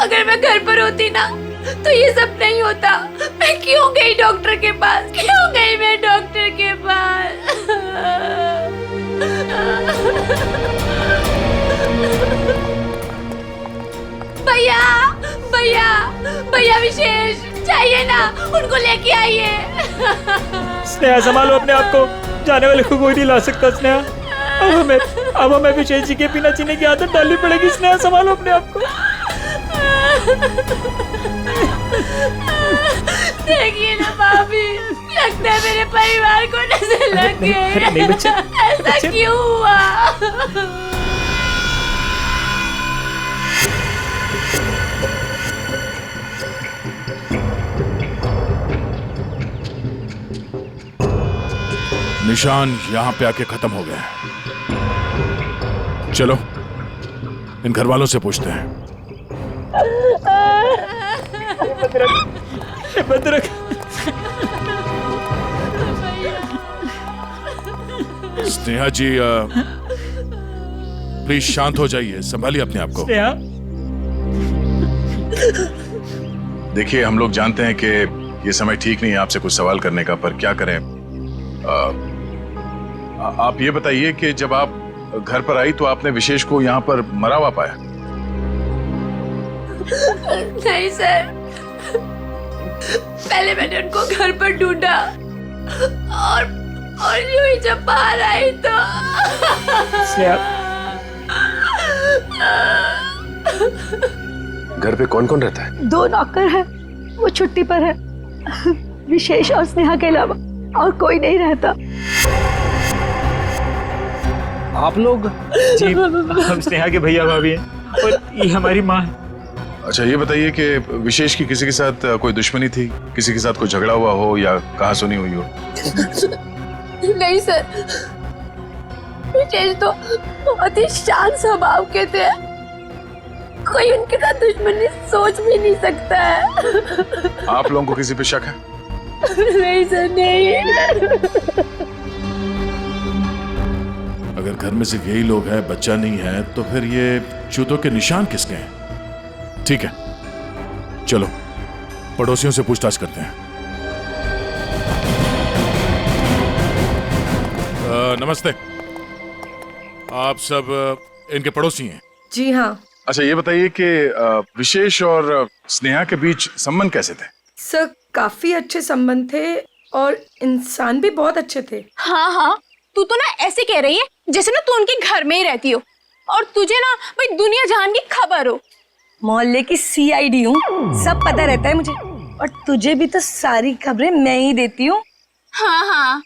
अगर मैं घर पर होती ना तो ये सब नहीं होता। मैं क्यों गई डॉक्टर के पास? क्यों गई मैं डॉक्टर के पास? भैया, भैया, भैया विशेष चाहिए ना, उनको लेके आइए। स्नेहा, संभालो अपने आप को, जाने वाले को कोई नहीं ला सकता। स्नेहा, अब हमें विशेष जी के बिना जीने की आदत डालनी पड़ेगी। स्नेहा, संभालो अपने आप को। देखिए ना भाभी, लगता है मेरे परिवार को नजर लग गई। ऐसा क्यों हुआ? निशान यहां पे आके खत्म हो गए। चलो इन घर वालों से पूछते हैं। बदरक, स्नेहा जी, प्लीज शांत हो जाइए, संभालिए अपने आप को। स्नेहा, देखिए, हम लोग जानते हैं कि ये समय ठीक नहीं है आपसे कुछ सवाल करने का, पर क्या करें। आप ये बताइए कि जब आप घर पर आई तो आपने विशेष को यहाँ पर मरा हुआ पाया? नहीं सर, पहले मैंने उनको घर पर ढूंढा और यूं ही जब बाहर आई तो घर पे कौन कौन रहता है? 2 नौकर है, वो छुट्टी पर है। विशेष और स्नेहा के अलावा और कोई नहीं रहता। आप लोग? जी, हम स्नेहा के भैया भाभी हैं और ये हमारी माँ है। अच्छा ये बताइए कि विशेष की किसी के साथ कोई दुश्मनी थी, किसी के साथ कोई झगड़ा हुआ हो या कहा सुनी हुई हो? नहीं सर, विशेष तो बहुत ही शांत स्वभाव के थे, कोई उनके साथ दुश्मनी सोच भी नहीं सकता है। आप लोगों को किसी पे शक है? नहीं सर, नहीं। अगर घर में सिर्फ यही लोग हैं, बच्चा नहीं है, तो फिर ये जूतों के निशान किसके हैं? ठीक है, चलो पड़ोसियों से पूछताछ करते हैं। नमस्ते, आप सब इनके पड़ोसी हैं? जी हाँ। अच्छा ये बताइए कि विशेष और स्नेहा के बीच संबंध कैसे थे? सर काफी अच्छे संबंध थे और इंसान भी बहुत अच्छे थे। हाँ हाँ, तू तो ना ऐसे कह रही है जैसे ना तू उनके घर में ही रहती हो और तुझे ना भाई दुनिया जहान की खबर हो। मोहल्ले की CID हूँ, सब पता रहता है मुझे, और तुझे भी तो सारी खबरें मैं ही देती हूँ। हाँ हाँ।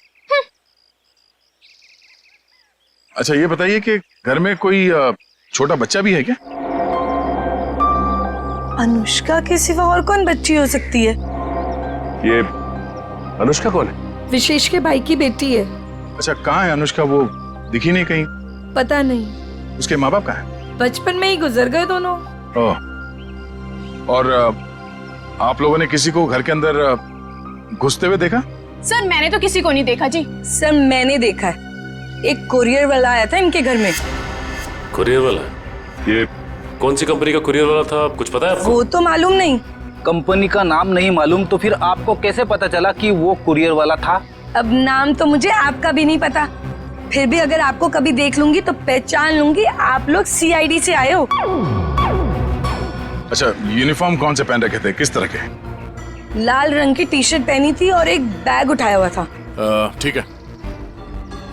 अच्छा ये बताइए कि घर में कोई छोटा बच्चा भी है क्या? अनुष्का के सिवा और कौन बच्ची हो सकती है? ये अनुष्का कौन है? विशेष के भाई की बेटी है। अच्छा कहाँ है अनुष्का? वो दिखी नहीं कहीं। पता नहीं। उसके माँ बाप कहाँ हैं? बचपन में ही गुजर गए दोनों। ओह, और आप लोगों ने किसी को घर के अंदर घुसते हुए देखा? सर मैंने तो किसी को नहीं देखा जी। सर मैंने देखा है, एक कुरियर वाला आया था इनके घर में। कुरियर वाला? ये कौन सी कंपनी का कुरियर वाला था, कुछ पता है आपको? वो तो मालूम नहीं। कंपनी का नाम नहीं मालूम तो फिर आपको कैसे पता चला कि वो कुरियर वाला था? अब नाम तो मुझे आपका भी नहीं पता, फिर भी अगर आपको कभी देख लूंगी तो पहचान लूंगी आप लोग CID से आए हो। अच्छा यूनिफॉर्म कौन से पहन रखे थे, किस तरह के? लाल रंग की टी-शर्ट पहनी थी और एक बैग उठाया हुआ था। ठीक है,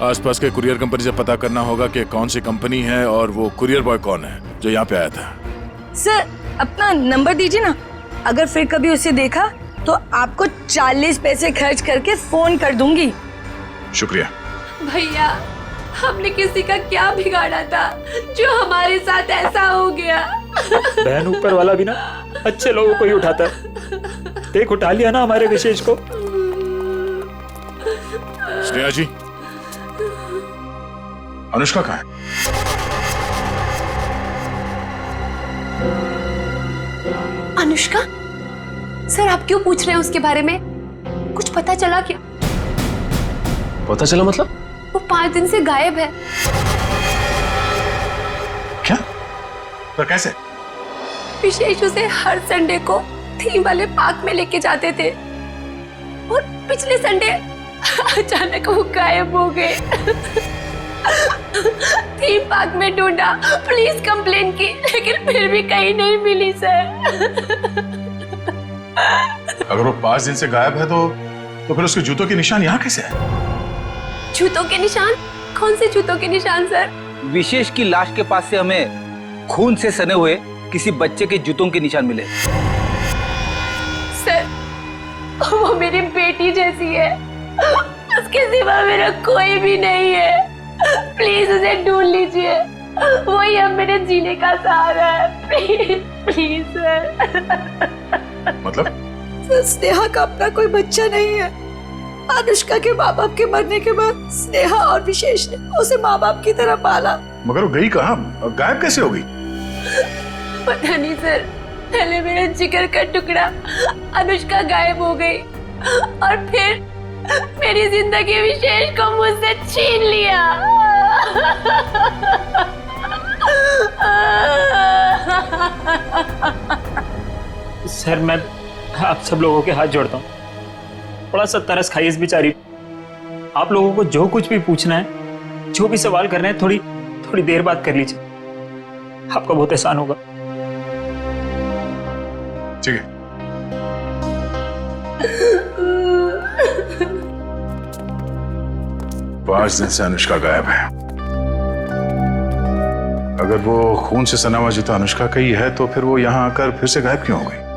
आसपास के कुरियर कंपनी से पता करना होगा कि कौन सी कंपनी है और वो कुरियर बॉय कौन है जो यहाँ पे आया था। सर अपना नंबर दीजिए ना, अगर फिर कभी उसे देखा तो आपको 40 पैसे खर्च करके फोन कर दूंगी। शुक्रिया। भैया हमने किसी का क्या बिगाड़ा था जो हमारे साथ ऐसा हो गया? बहन ऊपर वाला भी ना अच्छे लोगों को ही उठाता है। देख उठा लिया ना हमारे विशेष को। स्नेहा जी, अनुष्का कहाँ है? अनुष्का? सर आप क्यों पूछ रहे हैं उसके बारे में? कुछ पता चला क्या? पता चला मतलब? वो 5 दिन से गायब है। क्या? पर कैसे? विशेष उसे हर संडे को थीम वाले पार्क में लेके जाते थे और पिछले संडे अचानक वो गायब हो गए। थीम पार्क में ढूंढा, पुलिस कंप्लेन की, लेकिन फिर भी कहीं नहीं मिली सर। अगर वो 5 दिन से गायब है तो फिर उसके जूतों के निशान यहाँ कैसे है? जूतों के निशान? कौन से जूतों के निशान सर? विशेष की लाश के पास से हमें खून से सने हुए किसी बच्चे के जूतों के निशान मिले। सर वो मेरी बेटी जैसी है, उसके सिवा मेरा कोई भी नहीं है। प्लीज उसे ढूंढ लीजिए, वही अब मेरे जीने का सहारा है। Please please sir. मतलब? स्नेहा का अपना कोई बच्चा नहीं है। अनुष्का के माँ बाप के मरने के बाद स्नेहा और विशेष ने उसे माँ बाप की तरह पाला। मगर वो गई कहाँ? गायब कैसे हो गई? पता नहीं सर, पहले मेरे जिगर का टुकड़ा अनुष्का गायब हो गई और फिर मेरी जिंदगी विशेष को मुझसे छीन लिया। सर मैं आप सब लोगों के हाथ जोड़ता हूँ, थोड़ा सा तरस खाइए इस बेचारी। आप लोगों को जो कुछ भी पूछना है, जो भी सवाल करना है, थोड़ी थोड़ी देर बाद कर लीजिए, आपका बहुत एहसान होगा। ठीक है। 5 दिन से अनुष्का गायब है। अगर वो खून से सना हुआ जूता अनुष्का का ही है तो फिर वो यहां आकर फिर से गायब क्यों हो गई?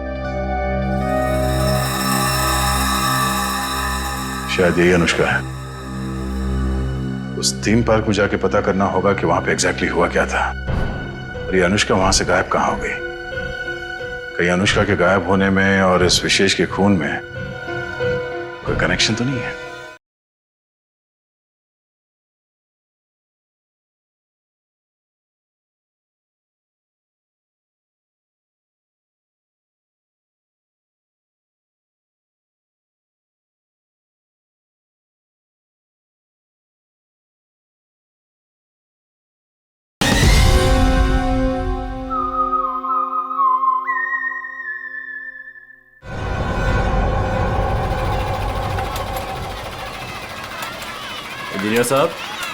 शायद यही अनुष्का है। उस थीम पार्क में जाके पता करना होगा कि वहां पे एग्जैक्टली हुआ क्या था और ये अनुष्का वहां से गायब कहां हो गई। कहीं अनुष्का के गायब होने में और इस विशेष के खून में कोई कनेक्शन तो नहीं है? इंजीनियर साहब।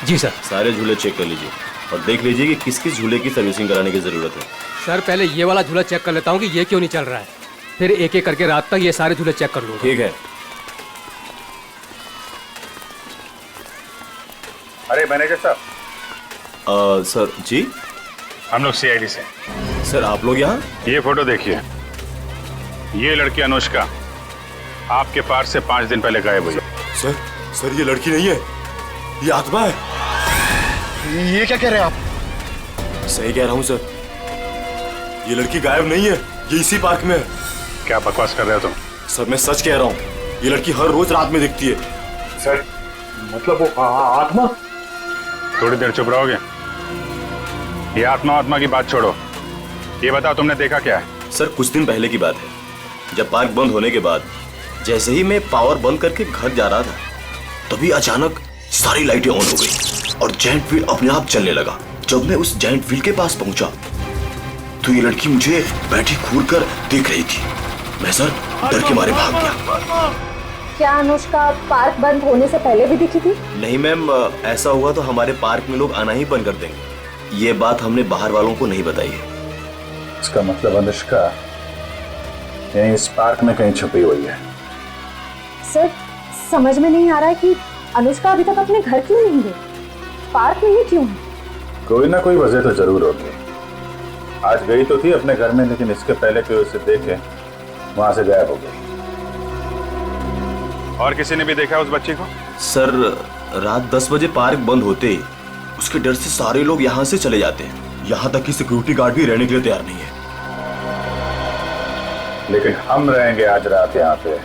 जी सर। सारे झूले चेक कर लीजिए और देख लीजिए कि किस किस झूले की सर्विसिंग कराने की जरूरत है। सर पहले ये वाला झूला चेक कर लेता हूँ कि ये क्यों नहीं चल रहा है, फिर एक एक करके रात तक ये सारे झूले चेक कर लूँगा। ठीक है। अरे मैनेजर साहब। सर जी। हम लोग सीआईडी से। सर आप लोग यहाँ? ये फोटो देखिए, ये लड़की अनुष्का आपके पार्क से 5 दिन पहले गायब हुई। सर ये लड़की नहीं है, ये आत्मा है। ये क्या कह रहे हैं आप? सही कह रहा हूँ सर, ये लड़की गायब नहीं है, ये इसी पार्क में है। क्या बकवास कर रहे हो तुम? सर मैं सच कह रहा हूँ, ये लड़की हर रोज रात में दिखती है। सर मतलब वो आत्मा? थोड़ी देर चुप रहोगे? ये आत्मा की बात छोड़ो, ये बताओ तुमने देखा क्या है? सर कुछ दिन पहले की बात है, जब पार्क बंद होने के बाद जैसे ही मैं पावर बंद करके घर जा रहा था तभी अचानक सारी लाइटें ऑन हो गई और जायंट व्हील अपने आप चलने लगा। जब मैं उस जायंट व्हील के पास पहुंचा तो ये लड़की मुझे बैठी घूर कर देख रही थी। मैं सर डर के मारे भाग गया। क्या अनुष्का पार्क बंद होने से पहले भी दिखी थी? नहीं मैम, ऐसा हुआ तो हमारे पार्क में लोग आना ही बंद कर देंगे। ये बात हमने बाहर वालों को नहीं बताई है। इसका मतलब अनुष्का यहीं इस पार्क में कहीं छुपी हुई है। सर समझ में नहीं आ रहा है कि अनुष्का अभी तक अपने घर क्यों नहीं गई, पार्क में ही क्यों है? कोई ना कोई वजह तो जरूर होगी। आज गई तो थी अपने घर में, लेकिन इसके पहले कोई उसे देखे वहां से गायब हो गई। और किसी ने भी देखा उस बच्ची को? सर रात 10 बजे पार्क बंद होते उसके डर से सारे लोग यहाँ से चले जाते हैं, यहाँ तक कि सिक्योरिटी गार्ड भी रहने के लिए तैयार नहीं है। लेकिन हम रहेंगे आज रात यहाँ पे।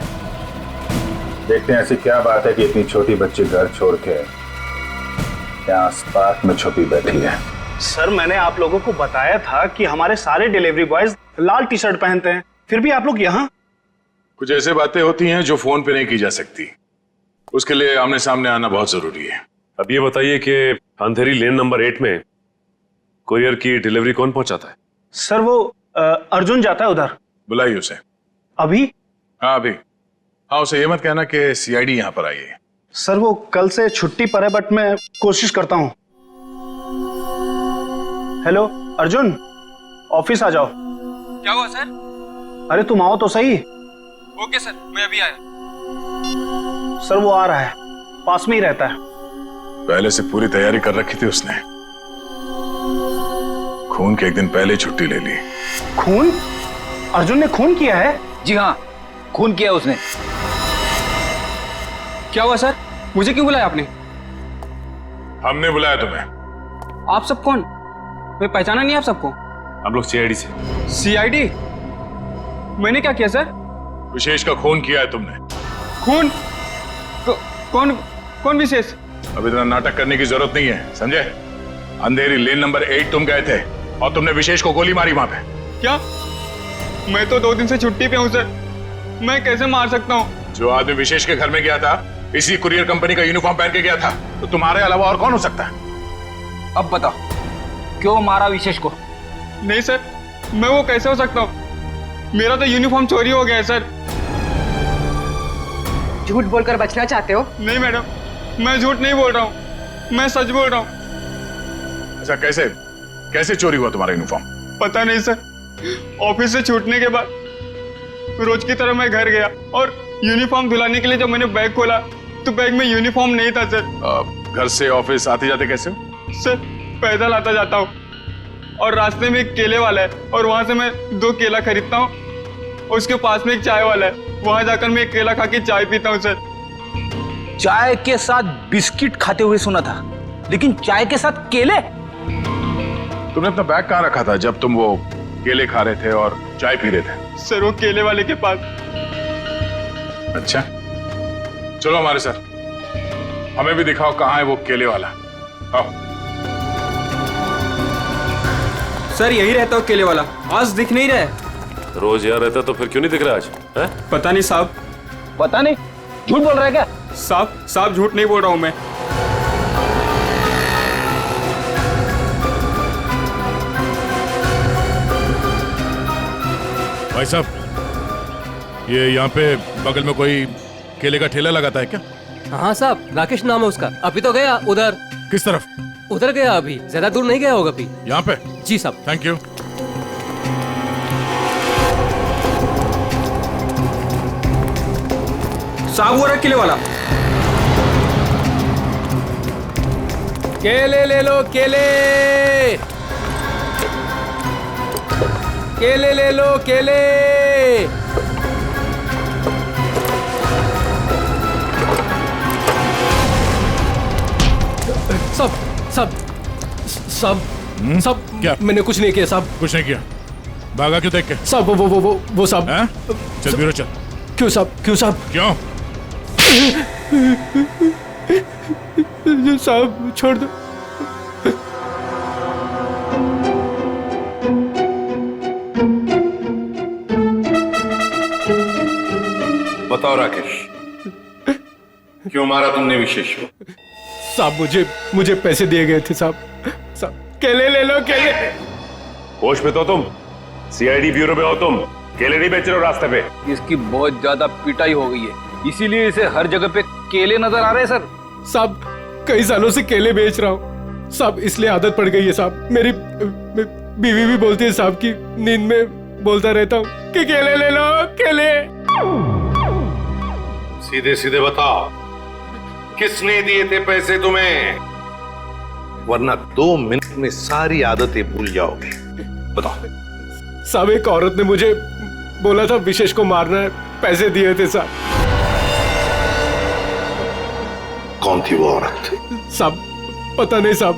देखते हैं ऐसी क्या बात है कि इतनी छोटी बच्ची घर छोड़ के यहाँ पार्क में छुपी बैठी है। सर मैंने आप लोगों को बताया था कि हमारे सारे डिलीवरी बॉयज लाल टी शर्ट पहनते हैं, फिर भी आप लोग यहाँ। कुछ ऐसे बातें होती हैं जो फोन पे नहीं की जा सकती, उसके लिए आमने सामने आना बहुत जरूरी है। अब ये बताइए कि अंधेरी लेन नंबर 8 में कुरियर की डिलीवरी कौन पहुंचाता है? सर वो अर्जुन जाता है उधर। बुलाइए उसे। अभी? हाँ अभी। हाँ उसे ये मत कहना कि सीआईडी यहाँ पर आई है। सर वो कल से छुट्टी पर है, बट मैं कोशिश करता हूँ। हेलो अर्जुन, ऑफिस आ जाओ। क्या हुआ सर? अरे तुम आओ तो सही। ओके सर, मैं अभी आया। सर वो आ रहा है, पास में ही रहता है। पहले से पूरी तैयारी कर रखी थी उसने। खून के एक दिन पहले छुट्टी ले ली। खून? अर्जुन ने खून किया है? जी हाँ, खून किया उसने। क्या हुआ सर? मुझे क्यों बुलाया आपने? हमने बुलाया तुम्हें। आप सब कौन? मैं पहचाना नहीं आप सबको। हम लोग सीआईडी से। सीआईडी? मैंने क्या किया सर? विशेष का खून किया है तुमने। खून? कौन विशेष? अब इतना नाटक करने की जरूरत नहीं है, समझे? अंधेरी लेन नंबर 8 तुम गए थे और तुमने विशेष को गोली मारी वहां पे। क्या? मैं तो 2 दिन से छुट्टी पे हूँ सर, मैं कैसे मार सकता हूँ? जो आदमी विशेष के घर में गया था इसी कुरियर कंपनी का यूनिफॉर्म पहन के गया था, तो तुम्हारे अलावा और कौन हो सकता है? अब बताओ क्यों मारा विशेष को? नहीं सर, मैं वो कैसे हो सकता हूँ? मेरा तो यूनिफॉर्म चोरी हो गया है सर। झूठ बोलकर बचना चाहते हो? नहीं मैडम, मैं झूठ नहीं बोल रहा हूँ, मैं सच बोल रहा हूँ। अच्छा, कैसे कैसे चोरी हुआ तुम्हारा यूनिफॉर्म? पता नहीं सर, ऑफिस से छूटने के बाद रोज की तरह मैं घर गया और यूनिफॉर्म धुलाने के लिए जब मैंने बैग खोला तो बैग में यूनिफॉर्म नहीं था सर। घर से ऑफिस आते जाते कैसे हो? सर पैदल आता जाता हूँ और रास्ते में एक केले वाला है और वहां से मैं 2 केला खरीदता हूँ। उसके पास में एक चाय वाला है, वहां जाकर मैं एक केला खा के चाय पीता हूँ सर। चाय के साथ बिस्किट खाते हुए सुना था, लेकिन चाय के साथ केले? तुमने अपना बैग कहाँ रखा था जब तुम वो केले खा रहे थे और चाय पी रहे थे? सर वो केले वाले के पास। अच्छा, चलो हमारे साथ, हमें भी दिखाओ कहाँ है वो केले वाला। आओ। सर यही रहता हूँ केले वाला, आज दिख नहीं रहा है। रोज यहाँ रहता तो फिर क्यों नहीं दिख रहा आज? है? पता नहीं साहब। पता नहीं, झूठ बोल रहा है क्या? साहब झूठ नहीं बोल रहा हूँ मैं। भाई साहब, ये यहाँ पे बगल में कोई केले का ठेला लगाता है क्या? हाँ साहब, राकेश नाम है उसका। अभी तो गया उधर। किस तरफ? उधर गया, अभी ज्यादा दूर नहीं गया होगा अभी। यहाँ पे? जी साहब। Thank you. साहब वो रहा केले वाला। केले ले लो, केले केले ले लो, केले। सब क्या? मैंने कुछ नहीं किया साहब। कुछ नहीं किया? भागा क्यों देख के? साहब वो साहब। चल ब्यूरो चल। क्यों साहब? क्यों साहब? क्यों? साहब छोड़ दो। बताओ राकेश, क्यों मारा तुमने विशेष को? साहब मुझे पैसे दिए गए थे साहब। केले ले लो, केले। होश में तो तुम? सीआईडी ब्यूरो में हो तुम? केले नहीं बेच रहे हो रास्ते पे? इसकी बहुत ज्यादा पिटाई हो गई है, इसीलिए इसे हर जगह पे केले नजर आ रहे हैं सर। साहब कई सालों से केले बेच रहा हूँ साहब, इसलिए आदत पड़ गई है साहब। मेरी बीवी भी बोलती है साहब की नींद में बोलता रहता हूँ कि केले ले लो, केले। सीधे सीधे बताओ, किसने दिए थे पैसे तुम्हें? वरना 2 मिनट में सारी आदतें भूल जाओगे। बताओ। साहब एक औरत ने मुझे बोला था विशेष को मारना है, पैसे दिए थे साहब। कौन थी वो औरत? साहब पता नहीं साहब,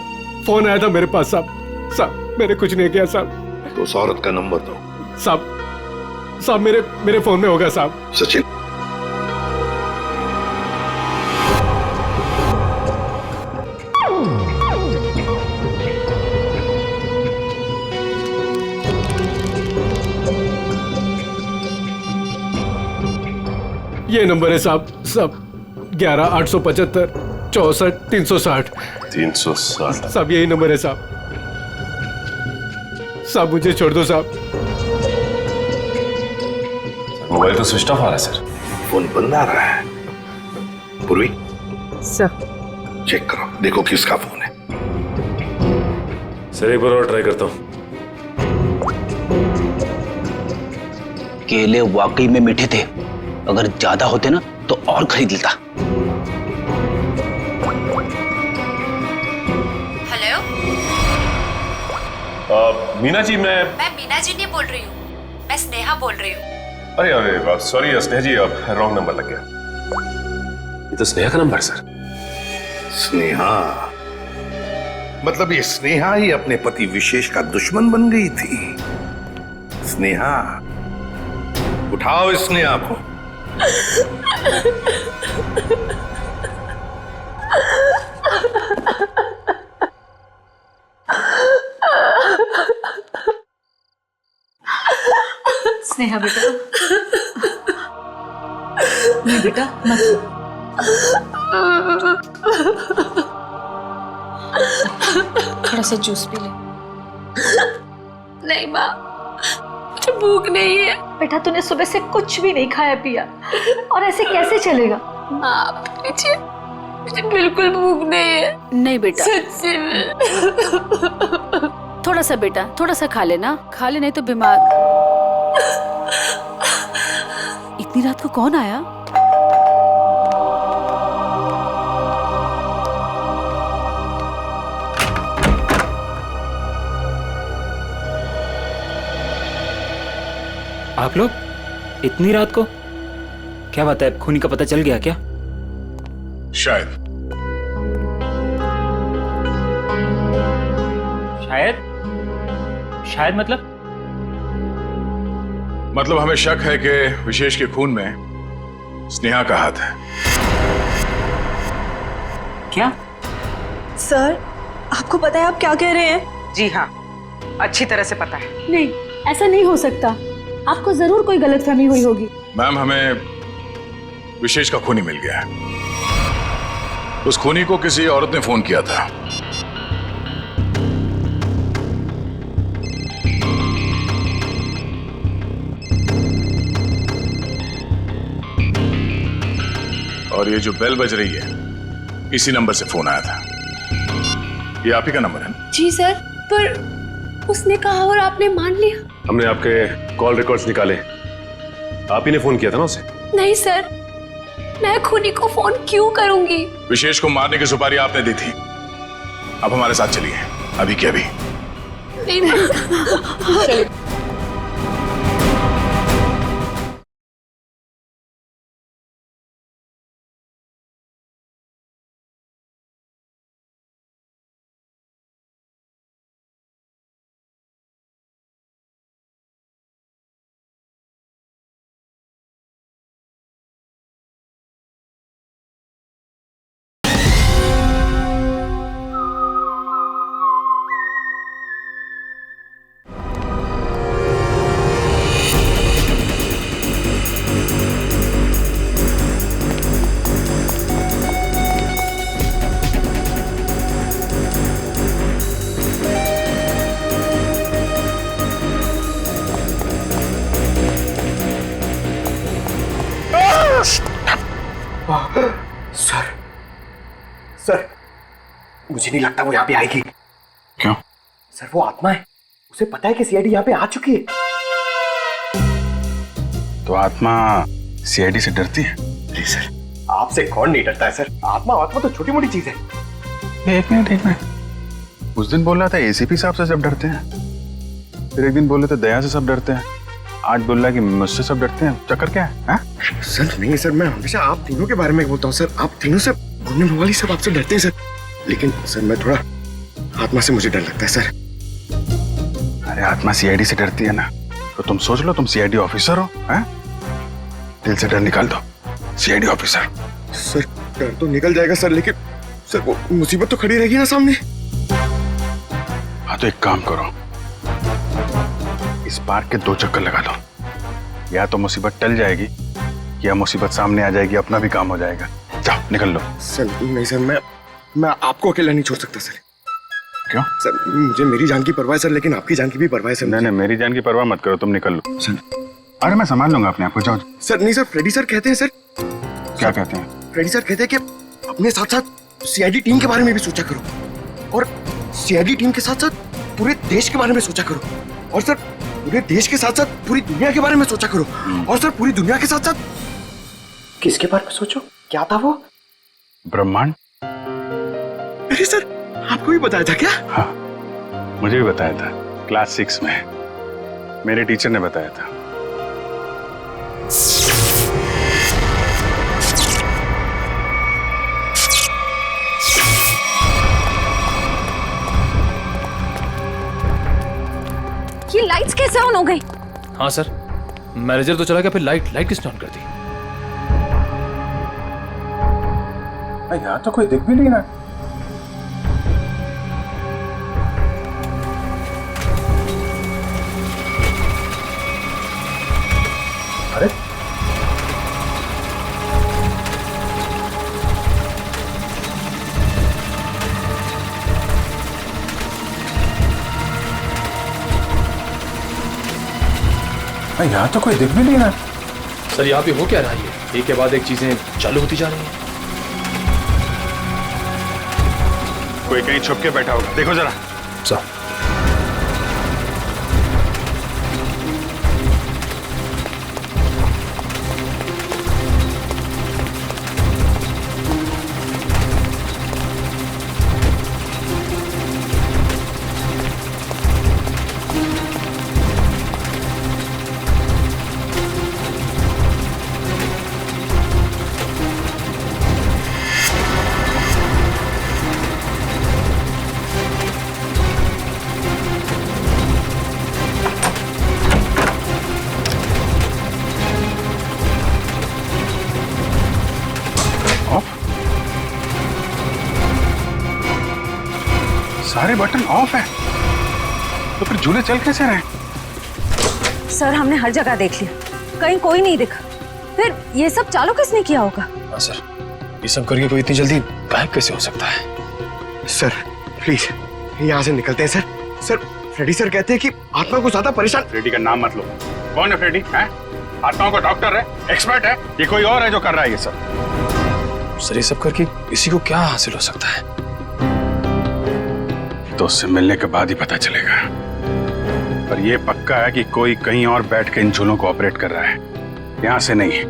फोन आया था मेरे पास साहब मैंने कुछ नहीं किया साहब। तो उस औरत का नंबर दो। साहब मेरे फोन में होगा साहब। सचिन, ये नंबर है साहब 11 875 64 360। 360 साहब यही नंबर है साहब। साहब मुझे छोड़ दो साहब। मोबाइल तो स्विच ऑफ आ रहा है सर। फोन बंद आ रहा है। पूर्वी सर चेक करो, देखो किसका फोन है। सर एक बार और ट्राई करता हूँ। केले वाकई में मीठे थे, अगर ज्यादा होते ना तो और खरीद लेता। हेलो, मीना जी, मैं मीना जी नहीं बोल रही हूँ, मैं स्नेहा बोल रही हूँ। अरे सॉरी स्नेहा जी, रॉन्ग नंबर लग गया। ये तो स्नेहा का नंबर सर। स्नेहा? मतलब ये स्नेहा ही अपने पति विशेष का दुश्मन बन गई थी। स्नेहा, उठाओ इस स्नेहा को। स्नेहा बेटा, नहीं बेटा मत। थोड़ा सा जूस पी ले। नहीं माँ, मुझे भूख नहीं है। बेटा तूने सुबह से कुछ भी नहीं खाया पिया और ऐसे कैसे चलेगा? माँ लीजिए, मुझे बिल्कुल भूख नहीं है। नहीं बेटा, सच्ची में। थोड़ा सा बेटा, थोड़ा सा खा लेना, खा ले नहीं तो बीमार। इतनी रात को कौन आया? आप लोग इतनी रात को? क्या बात है, खूनी का पता चल गया क्या? शायद। शायद? शायद मतलब हमें शक है कि विशेष के खून में स्नेहा का हाथ है। क्या? सर, आपको पता है आप क्या कह रहे हैं? जी हाँ, अच्छी तरह से पता है। नहीं, ऐसा नहीं हो सकता। आपको जरूर कोई गलतफहमी हुई होगी। मैम, हमें विशेष का खूनी मिल गया है। उस खूनी को किसी औरत ने फोन किया था। और ये जो बेल बज रही है, इसी नंबर से फोन आया था। ये आप ही का नंबर है ना? जी सर, पर उसने कहा और आपने मान लिया। हमने आपके कॉल रिकॉर्ड्स निकाले, आप ही ने फोन किया था ना उसे? नहीं सर, मैं खूनी को फोन क्यों करूंगी? विशेष को मारने की सुपारी आपने दी थी। अब हमारे साथ चलिए, अभी के अभी। नहीं। सर, मुझे नहीं लगता वो यहाँ पे आएगी। क्यों? सर, वो आत्मा है, उसे पता है कि सीआईडी यहाँ पे आ चुकी है। तो आत्मा सीआईडी से डरती है? नहीं सर, आपसे कौन नहीं डरता है सर? आत्मा तो छोटी मोटी चीज है। एक मिनट। उस दिन बोल रहा था एसीपी साहब से सब डरते हैं, फिर एक दिन बोले थे दया से सब डरते हैं, आज बोल रहा है कि मुझसे सब डरते हैं। चक्कर क्या है? सर नहीं सर, मैं हमेशा आप तीनों के बारे में बोलता हूँ सर। आप तीनों से घूमने वाली सब आपसे डरते हैं सर, लेकिन सर मैं थोड़ा आत्मा से मुझे डर लगता है सर। अरे आत्मा सीआईडी से डरती है ना, तो तुम सोच लो तुम सीआईडी ऑफिसर हो, हैं? दिल से डर निकाल दो, सीआईडी ऑफिसर। सर डर तो निकल जाएगा सर, लेकिन सर वो मुसीबत तो खड़ी रहेगी ना सामने। हाँ तो एक काम करो, इस पार्क के 2 चक्कर लगा दो, या तो मुसीबत टल जाएगी या मुसीबत सामने आ जाएगी, अपना भी काम हो जाएगा। जाओ निकल लो। सर नहीं सर, मैं आपको अकेला नहीं छोड़ सकता सर। क्यों? सर मुझे मेरी जान की परवाह है सर, लेकिन आपकी जान की भी परवाह है सर। नहीं, मेरी जान की परवाह मत करो, तुम निकल लो सर। अरे मैं संभाल लूंगा अपने आप को, जाओ। सर नहीं सर, फ्रेडी सर कहते हैं सर। क्या कहते हैं? फ्रेडी सर कहते हैं कि अपने साथ साथ सीआईडी टीम के बारे में भी सोचा करो, और सीआईडी टीम के साथ साथ पूरे देश के बारे में सोचा करो, और सर पूरे देश के साथ साथ पूरी दुनिया के बारे में सोचा करो, और सर पूरी दुनिया के साथ साथ किसके बारे में सोचो? क्या था वो? ब्रह्मांड। अरे सर, आपको भी बताया था क्या? हाँ, मुझे भी बताया था, क्लास 6 में मेरे टीचर ने बताया था। ये लाइट्स कैसे ऑन हो गई? हाँ सर, मैनेजर तो चला गया, फिर लाइट किसने ऑन कर दी? यहाँ तो कोई दिख भी नहीं रहा। अरे यहाँ तो कोई दिख भी नहीं रहा। सर यहाँ पे हो क्या रहा है? एक के बाद एक चीजें चालू होती जा रही हैं। कोई कहीं छुप के बैठा होगा, देखो जरा। सर सारे बटन ऑफ है, तो फिर झूले चल कैसे रहे? सर हमने हर जगह देख लिया, कहीं कोई नहीं दिखा। फिर ये सब चालू किसने किया होगा? हाँ सर, ये सब करके कोई इतनी जल्दी गायब कैसे हो सकता है? सर प्लीज यहाँ से निकलते हैं सर। सर फ्रेडी सर कहते हैं कि आत्मा को ज्यादा परेशान। फ्रेडी का नाम मत लो। कौन है फ्रेडी? है आत्माओं का डॉक्टर है, एक्सपर्ट है, ये कोई और है जो कर रहा है ये सब? सर ये सब करके इसी को क्या हासिल हो सकता है? तो उससे मिलने के बाद ही पता चलेगा। पर यह पक्का है कि कोई कहीं और बैठ के इन झूलों को ऑपरेट कर रहा है, यहां से नहीं।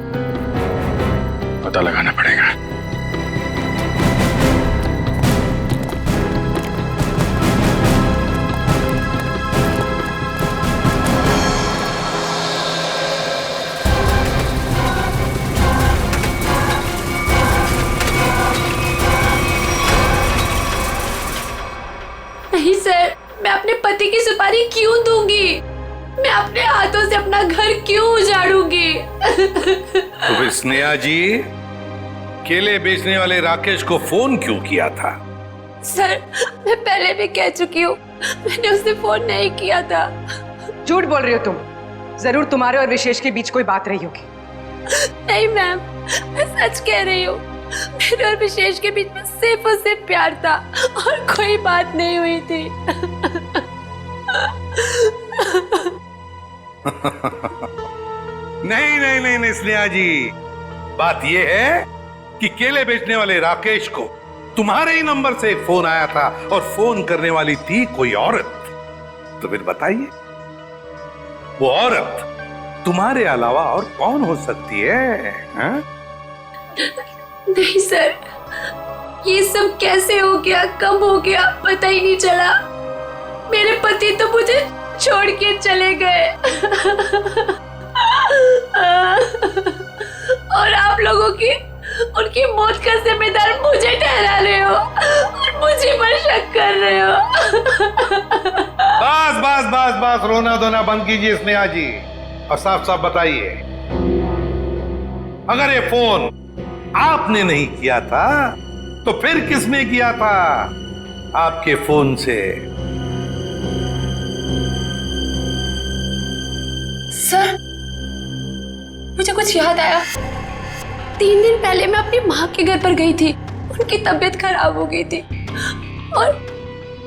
पता लगाना पड़ेगा। नहीं सर, मैं अपने पति की सुपारी क्यों दूंगी? मैं अपने हाथों से अपना घर क्यों उजाड़ूंगी? तो फिर स्नेहा जी केले बेचने वाले राकेश को फोन क्यों किया था? सर मैं पहले भी कह चुकी हूँ, मैंने उसे फोन नहीं किया था। झूठ बोल रही हो तुम। जरूर तुम्हारे और विशेष के बीच कोई बात रही होगी। नहीं मैम, मैं सच कह रही हूँ। मेरे और विशेष के बीच में सिर्फ और सिर्फ प्यार था और कोई बात नहीं हुई थी। नहीं नहीं नहीं नहीं स्नेहा जी, बात यह है कि केले बेचने वाले राकेश को तुम्हारे ही नंबर से एक फोन आया था और फोन करने वाली थी कोई औरत। तो फिर बताइए, वो औरत तुम्हारे अलावा और कौन हो सकती है? हा? नहीं सर, ये सब कैसे हो गया, कब हो गया, पता ही नहीं चला। मेरे पति तो मुझे छोड़ के चले गए और आप लोगों की उनकी मौत का जिम्मेदार मुझे ठहरा रहे हो और मुझे पर शक कर रहे हो। बस बस बस बस, रोना धोना बंद कीजिए स्नेहा जी, और साफ साफ बताइए, अगर ये फोन आपने नहीं किया था तो फिर किसने किया था आपके फोन से? सर मुझे कुछ याद आया। 3 दिन पहले मैं अपनी माँ के घर पर गई थी, उनकी तबीयत खराब हो गई थी और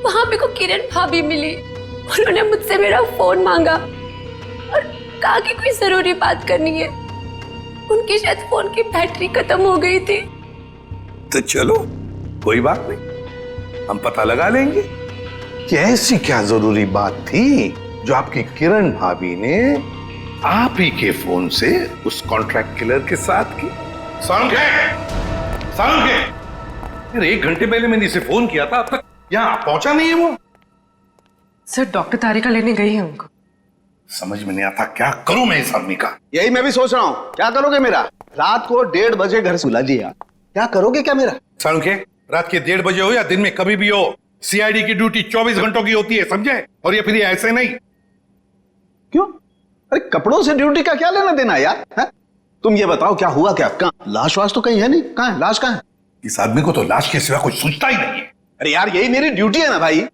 वहां पे को किरण भाभी मिली। उन्होंने मुझसे मेरा फोन मांगा और कहा कि कोई जरूरी बात करनी है। उनकी शायद फोन की बैटरी खत्म हो गई थी। तो चलो कोई बात नहीं, हम पता लगा लेंगे कि ऐसी क्या जरूरी बात थी जो आपकी किरण भाभी ने आप ही के फोन से उस कॉन्ट्रैक्ट किलर के साथ की। साउंड यार, 1 घंटे पहले मैंने इसे फोन किया था, अब तक यहाँ पहुंचा नहीं है वो। सर डॉक्टर तारिका लेने गई है उनको। समझ में नहीं आता क्या करूं मैं इस आदमी का। यही मैं भी सोच रहा हूँ, क्या करोगे मेरा? रात को 1:30 बजे घर सुला दिया, क्या करोगे क्या मेरा? साउंड के रात के 1:30 बजे हो या दिन में कभी भी हो, सीआईडी की ड्यूटी 24 घंटों की होती है, समझे? और ये फिर ये ऐसे नहीं। क्यों? अरे कपड़ों से ड्यूटी का क्या लेना देना यार? है? तुम ये बताओ क्या हुआ क्या? कहाँ लाश वाश तो कहीं है नहीं, कहाँ है लाश? कहाँ है? इस आदमी को तो लाश के सिवा कुछ सोचता ही नहीं है। अरे यार यही मेरी ड्यूटी है ना भाई।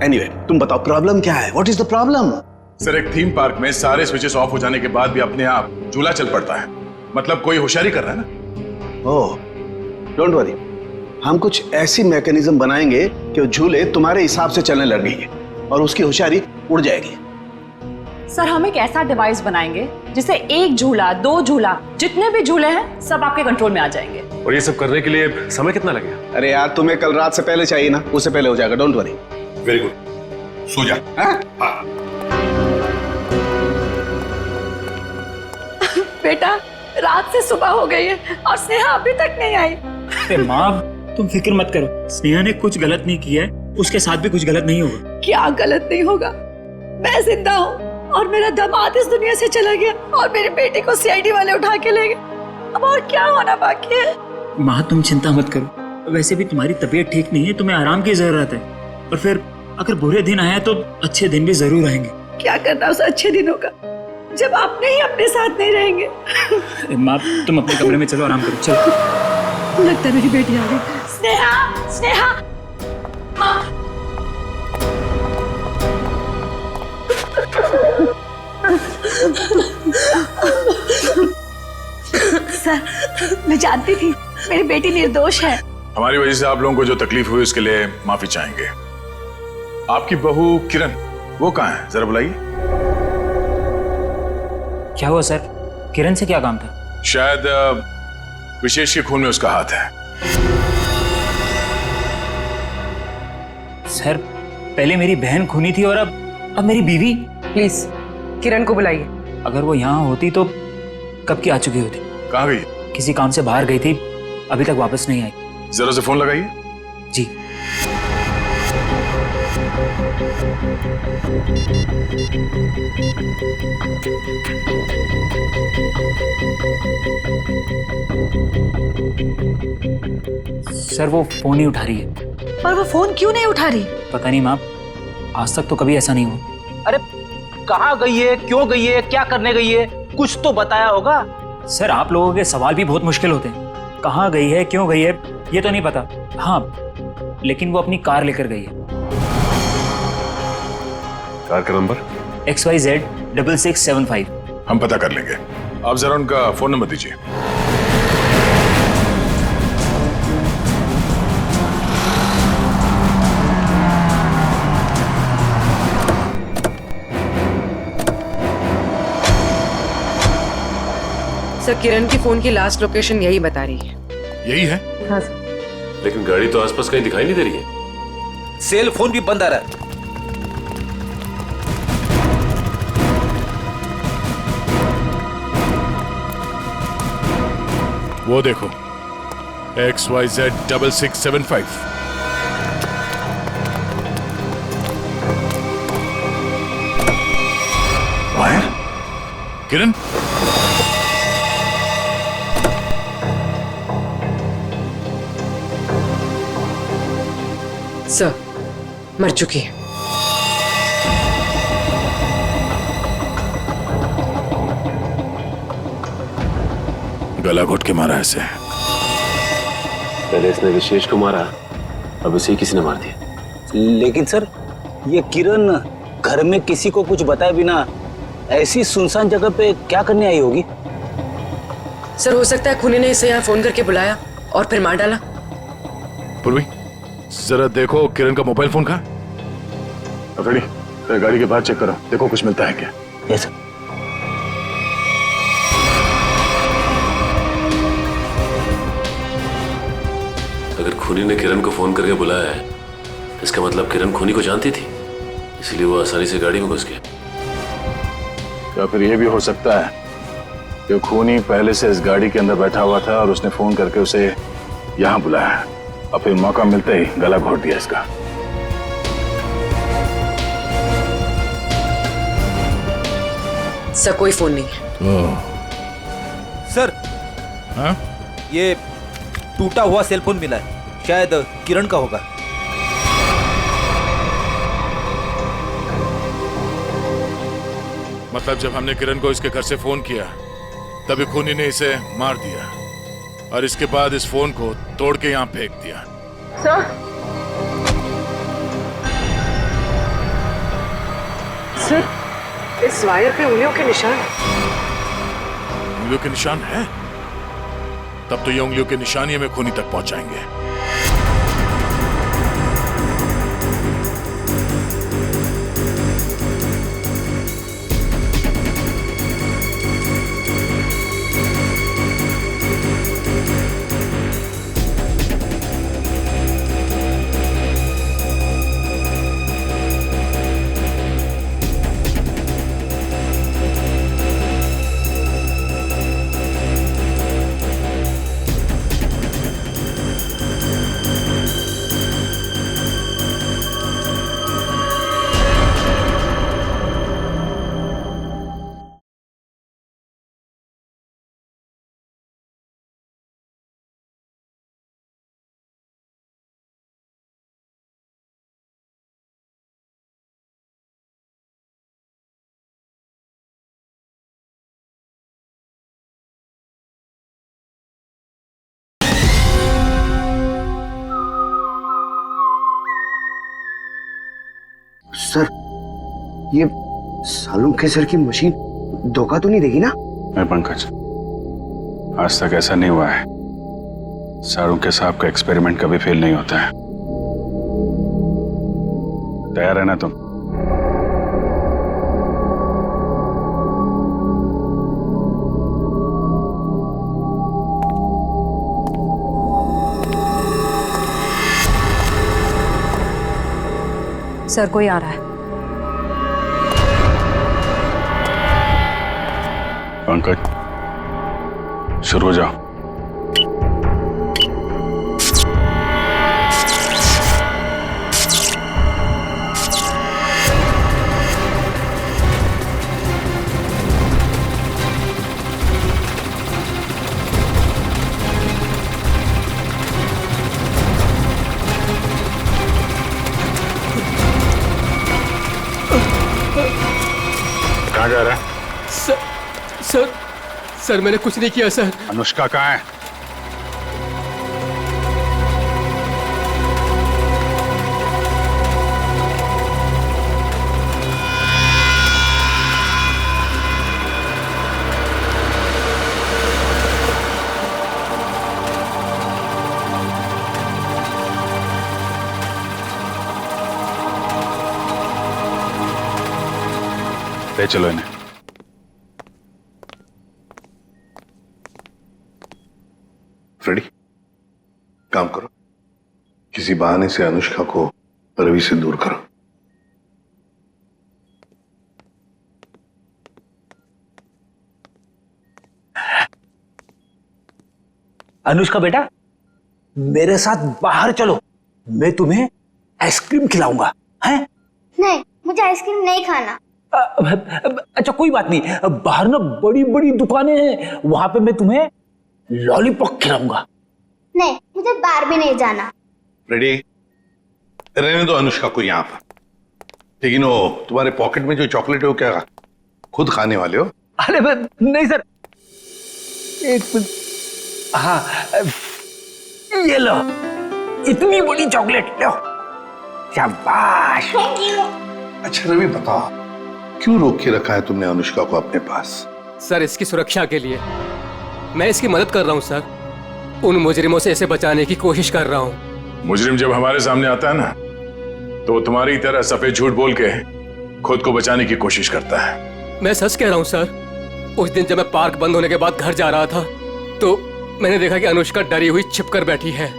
एनीवे, तुम बताओ प्रॉब्लम क्या है? What is the problem? Sir एक थीम पार्क में सारे स्विचेस ऑफ हो जाने के बाद भी अपने आप झूला चल पड़ता है, मतलब कोई होशियारी कर रहा है ना। ओह डोंट वरी, हम कुछ ऐसी मैकेनिज्म बनाएंगे कि वो झूले तुम्हारे हिसाब से चलने लगेंगे और उसकी होशियारी उड़ जाएगी। सर हम एक ऐसा डिवाइस बनाएंगे जिससे 1 झूला 2 झूला जितने भी झूले हैं सब आपके कंट्रोल में आ जाएंगे। और ये सब करने के लिए समय कितना लगेगा? अरे यार तुम्हें कल रात से पहले चाहिए ना, उससे पहले हो जाएगा, डोंट वरी। वेरी गुड, सो जा। हाँ? बेटा रात से सुबह हो गई है और स्नेहा अभी तक नहीं आई। अरे माँ तुम फिक्र मत करो, स्नेहा ने कुछ गलत नहीं किया है, उसके साथ भी कुछ गलत नहीं होगा। क्या गलत नहीं होगा? मैं जिंदा हूँ और मेरा दामाद इस दुनिया से चला गया और मेरे बेटे को सीआईडी वाले उठा के ले गए। अब और क्या होना बाकी है? माँ तुम चिंता मत करो, वैसे भी तुम्हारी तबीयत ठीक नहीं है, तुम्हें आराम की जरूरत है। और फिर अगर बुरे दिन आए तो अच्छे दिन भी जरूर आएंगे। क्या करना उस अच्छे दिनों का जब आपने ही अपने साथ नहीं रहेंगे। माँ तुम अपने कमरे में चलो, आराम करो, चलो। लगता है मेरी बेटी आ गई। स्नेहा, स्नेहा, माँ। सर मैं जानती थी मेरी बेटी निर्दोष है। हमारी वजह से आप लोगों को जो तकलीफ हुई उसके लिए माफी चाहेंगे। आपकी बहू किरण वो कहाँ है, जरा बुलाइए। क्या हुआ सर? किरण से क्या काम था? शायद विशेष के खून में उसका हाथ है। सर पहले मेरी बहन खूनी थी और अब मेरी बीवी। प्लीज किरण को बुलाइए। अगर वो यहाँ होती तो कब की आ चुकी होती। कहाँ गई? किसी काम से बाहर गई थी, अभी तक वापस नहीं आई। जरा से फोन लगाइए। जी। सर वो फोन नहीं उठा रही है। पर वो फोन क्यों नहीं उठा रही? पता नहीं माँ, आज तक तो कभी ऐसा नहीं हुआ। अरे कहाँ गई है, क्यों गई है, क्या करने गई है, कुछ तो बताया होगा। सर आप लोगों के सवाल भी बहुत मुश्किल होते हैं। कहाँ गई है, क्यों गई है, ये तो नहीं पता। हाँ लेकिन वो अपनी कार लेकर गई है। कार का नंबर XYZ 6675। हम पता कर लेंगे, आप जरा उनका फोन नंबर दीजिए। सर किरण की फोन की लास्ट लोकेशन यही बता रही है। यही है? हाँ सर। लेकिन गाड़ी तो आसपास कहीं दिखाई नहीं दे रही है। सेल फोन भी बंद आ रहा है। वो देखो XYZ 6675। किरण सर मर चुकी है। गला घोट के मारा ऐसे। पहले इसने विशेष को मारा, अब इसे किसी ने मार दिया। लेकिन सर ये किरण घर में किसी को कुछ बताए बिना ऐसी सुनसान जगह पे क्या करने आई होगी? सर हो सकता है खूनी ने इसे यहाँ फोन करके बुलाया और फिर मार डाला। पूर्वी जरा देखो किरण का मोबाइल फोन कहाँ? अफरीदी गाड़ी के बाहर चेक करो, देखो कुछ मिलता है क्या। यस। अगर खूनी ने किरण को फोन करके बुलाया है, इसका मतलब किरण खूनी को जानती थी, इसलिए वो आसानी से गाड़ी में घुस गया। या फिर यह भी हो सकता है कि खूनी पहले से इस गाड़ी के अंदर बैठा हुआ था और उसने फोन करके उसे यहाँ बुलाया और फिर मौका मिलते ही गला घोट दिया इसका। सर कोई फोन नहीं है। सर हाँ? ये टूटा हुआ सेलफोन मिला है, शायद किरण का होगा। मतलब जब हमने किरण को इसके घर से फोन किया तभी खूनी ने इसे मार दिया और इसके बाद इस फोन को तोड़ के यहाँ फेंक दिया। सर इस वायर पे उंगलियों के निशान। उंगलियों के निशान है? तब तो ये उंगलियों के निशान ही हमें खूनी तक पहुंचाएंगे। ये सालों के सर की मशीन धोखा तो नहीं देगी ना? मैं पंकज, आज तक ऐसा नहीं हुआ है। सारू के साहब का एक्सपेरिमेंट कभी फेल नहीं होता है। तैयार है ना तुम? सर कोई आ रहा है। पंकज, शुरू हो जाओ। कहाँ जा रहा है? सर मैंने कुछ नहीं किया सर। अनुष्का कहाँ है? ले चलो इन्हें। फ्रेडी, काम करो, किसी बहाने से अनुष्का को रवि से दूर करो। अनुष्का बेटा, मेरे साथ बाहर चलो, मैं तुम्हें आइसक्रीम खिलाऊंगा। हैं? नहीं, मुझे आइसक्रीम नहीं खाना। अच्छा कोई बात नहीं, बाहर ना बड़ी बड़ी दुकानें हैं, वहां पे मैं तुम्हें लॉलीपॉप खिलाऊंगा। नहीं, मुझे बाहर भी नहीं जाना। फ्रेडी, रहने दो अनुष्का को यहाँ पर। लेकिन वो तुम्हारे पॉकेट में जो चॉकलेट है वो क्या खुद खाने वाले हो? अरे नहीं सर, एक मिनट। हाँ, ये लो, इतनी बड़ी चॉकलेट लो। शाबाश। अच्छा रवि, बताओ क्यों रोक के रखा है तुमने अनुष्का को अपने पास? सर इसकी सुरक्षा के लिए। मैं इसकी मदद कर रहा हूँ सर, उन मुजरिमों से इसे बचाने की कोशिश कर रहा हूँ। मुजरिम जब हमारे सामने आता है ना, तो वो तुम्हारी तरह सफेद झूठ बोल के खुद को बचाने की कोशिश करता है। मैं सच कह रहा हूँ सर। उस दिन जब मैं पार्क बंद होने के बाद घर जा रहा था, तो मैंने देखा कि अनुष्का डरी हुई छिपकर बैठी है।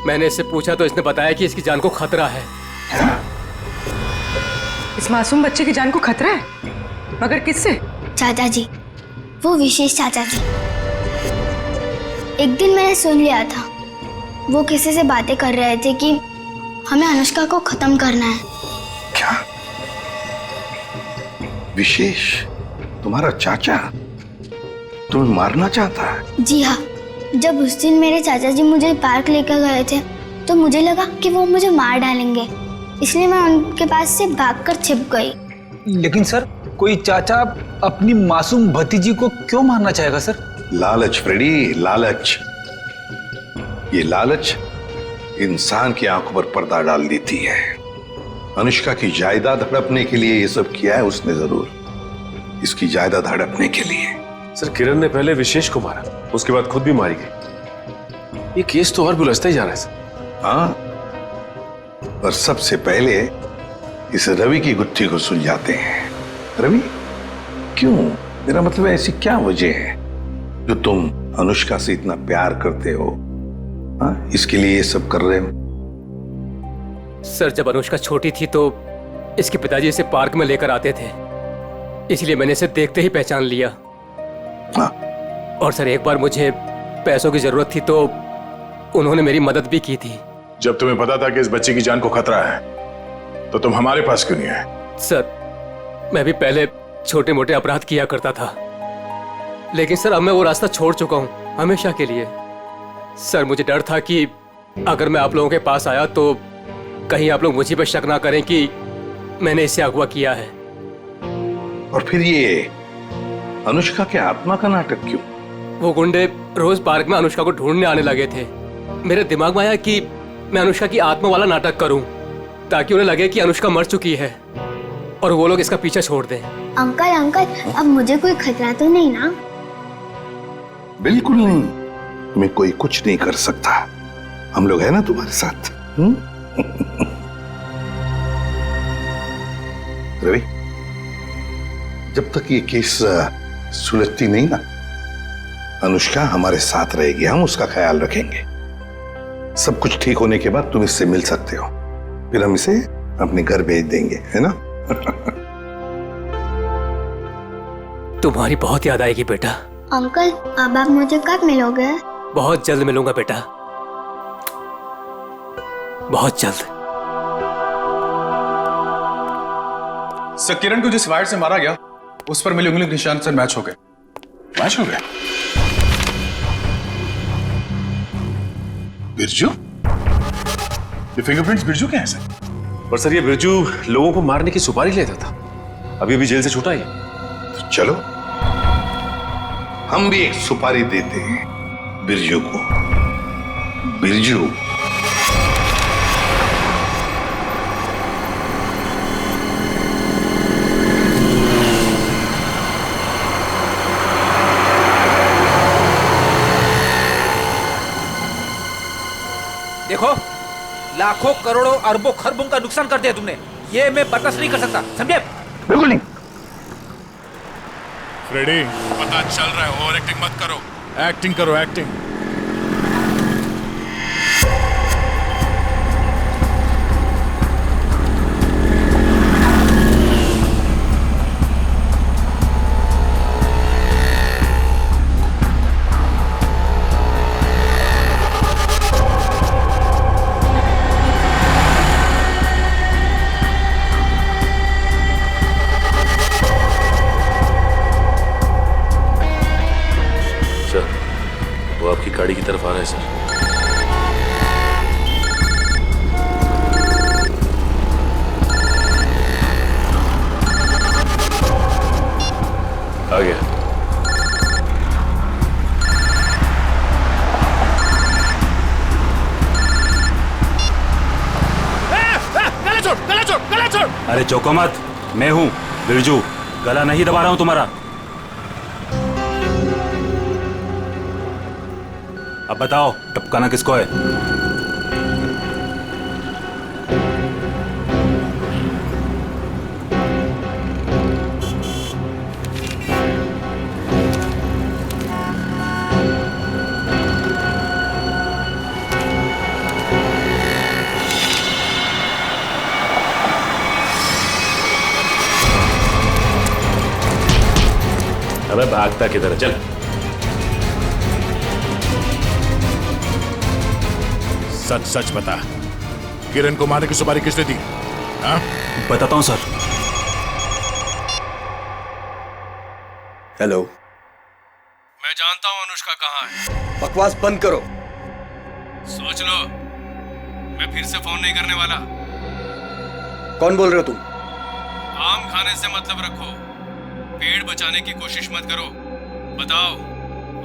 मैंने इससे पूछा तो इसने बताया कि इसकी जान को खतरा है। इस मासूम बच्चे की जान को खतरा है? मगर किससे? चाचा जी, वो विशेष चाचा जी। एक दिन मैंने सुन लिया था, वो किसी से बातें कर रहे थे कि हमें अनुष्का को खत्म करना है। क्या? विशेष तुम्हारा चाचा तुम्हें मारना चाहता है? जी हाँ, जब उस दिन मेरे चाचा जी मुझे पार्क लेकर गए थे तो मुझे लगा कि वो मुझे मार डालेंगे, इसलिए मैं उनके पास से भागकर छिप गई। लेकिन सर, कोई चाचा अपनी मासूम भतीजी को क्यों मारना चाहेगा सर? लालच फ्रेडी, लालच। ये लालच इंसान की आंखों पर पर्दा डाल देती है। अनुष्का की जायदाद हड़पने के लिए ये सब किया है उसने जरूर, इसकी जायदाद हड़पने के लिए। सर किरण ने पहले विशेष को मारा, उसके बाद खुद भी मारी गई। ये केस तो और भी उलझता ही जा रहा है सर। हाँ, और सबसे पहले इस रवि की गुत्थी को सुलझाते हैं। रवि, क्यों? मेरा मतलब है ऐसी क्या वजह है जो तुम अनुष्का से इतना प्यार करते हो? हाँ, इसके लिए ये सब कर रहे हो? सर जब अनुष्का छोटी थी तो इसके पिताजी इसे पार्क में लेकर आते थे, इसलिए मैंने इसे देखते ही पहचान लिया। हाँ। और सर एक बार मुझे पैसों की जरूरत थी तो उन्होंने मेरी मदद भी की थी। जब तुम्हें पता था कि इस बच्चे की जान को खतरा है तो तुम हमारे पास क्यों नहीं आए? सर मैं भी पहले छोटे मोटे अपराध किया करता था, लेकिन सर अब मैं वो रास्ता छोड़ चुका हूं हमेशा के लिए। सर मुझे डर था कि अगर मैं आप लोगों के पास आया तो कहीं आप लोग मुझे पर शक ना करें कि मैंने इसे अगवा किया है। और फिर ये अनुष्का के आत्मा का नाटक क्यों? वो गुंडे रोज पार्क में अनुष्का को ढूंढने आने लगे थे। मेरे दिमाग में आया कि मैं अनुष्का की आत्मा वाला नाटक करूं ताकि उन्हें लगे कि अनुष्का मर चुकी है। और वो लोग इसका पीछा छोड़ दें। अंकल अंकल, अब मुझे कोई खतरा तो नहीं ना? बिल्कुल नहीं, तुम्हें कोई कुछ नहीं कर सकता। हम लोग हैं ना तुम्हारे साथ। रवि, जब तक ये केस सुलझती नहीं ना, अनुष्का हमारे साथ रहेगी, हम उसका ख्याल रखेंगे। सब कुछ ठीक होने के बाद तुम इससे मिल सकते हो, फिर हम इसे अपने घर भेज देंगे, है ना? तुम्हारी बहुत याद आएगी बेटा। अंकल, अब आप मुझे कब मिलोगे? बहुत जल्द मिलूंगा बेटा, बहुत जल्द। सर, किरण को जिस वायर से मारा गया उस पर मिले उंगली के निशान सर मैच हो गए। मैच हो गए? बिरजू? ये फिंगरप्रिंट्स बिरजू के हैं सर? पर सर ये बिरजू लोगों को मारने की सुपारी लेता था, अभी अभी जेल से छूटा है। तो चलो हम भी एक सुपारी देते हैं बिरजू को। बिरजू, देखो, लाखों करोड़ों अरबों खरबों का नुकसान कर दिया तुमने, ये मैं बर्दाश्त नहीं कर सकता, समझे? बिल्कुल नहीं। फ्रेडी, पता चल रहा है, ओवर एक्टिंग मत करो, एक्टिंग करो, एक्टिंग। गाड़ी की तरफ आ रहा है सर। आ गया। गला छोड़, गला छोड़। अरे चौको मत, मैं हूं बिरजू, गला नहीं दबा रहा हूं तुम्हारा। अब बताओ टपकाना किसको है? अबे भागता किधर, चल। सच सच बता, किरण को मारने की सुपारी किसने दी? हाँ? बताता हूं सर। हेलो। मैं जानता हूं अनुष्का कहाँ है। बकवास बंद करो। सोच लो, मैं फिर से फोन नहीं करने वाला। कौन बोल रहे हो तुम? आम खाने से मतलब रखो, पेड़ बचाने की कोशिश मत करो। बताओ,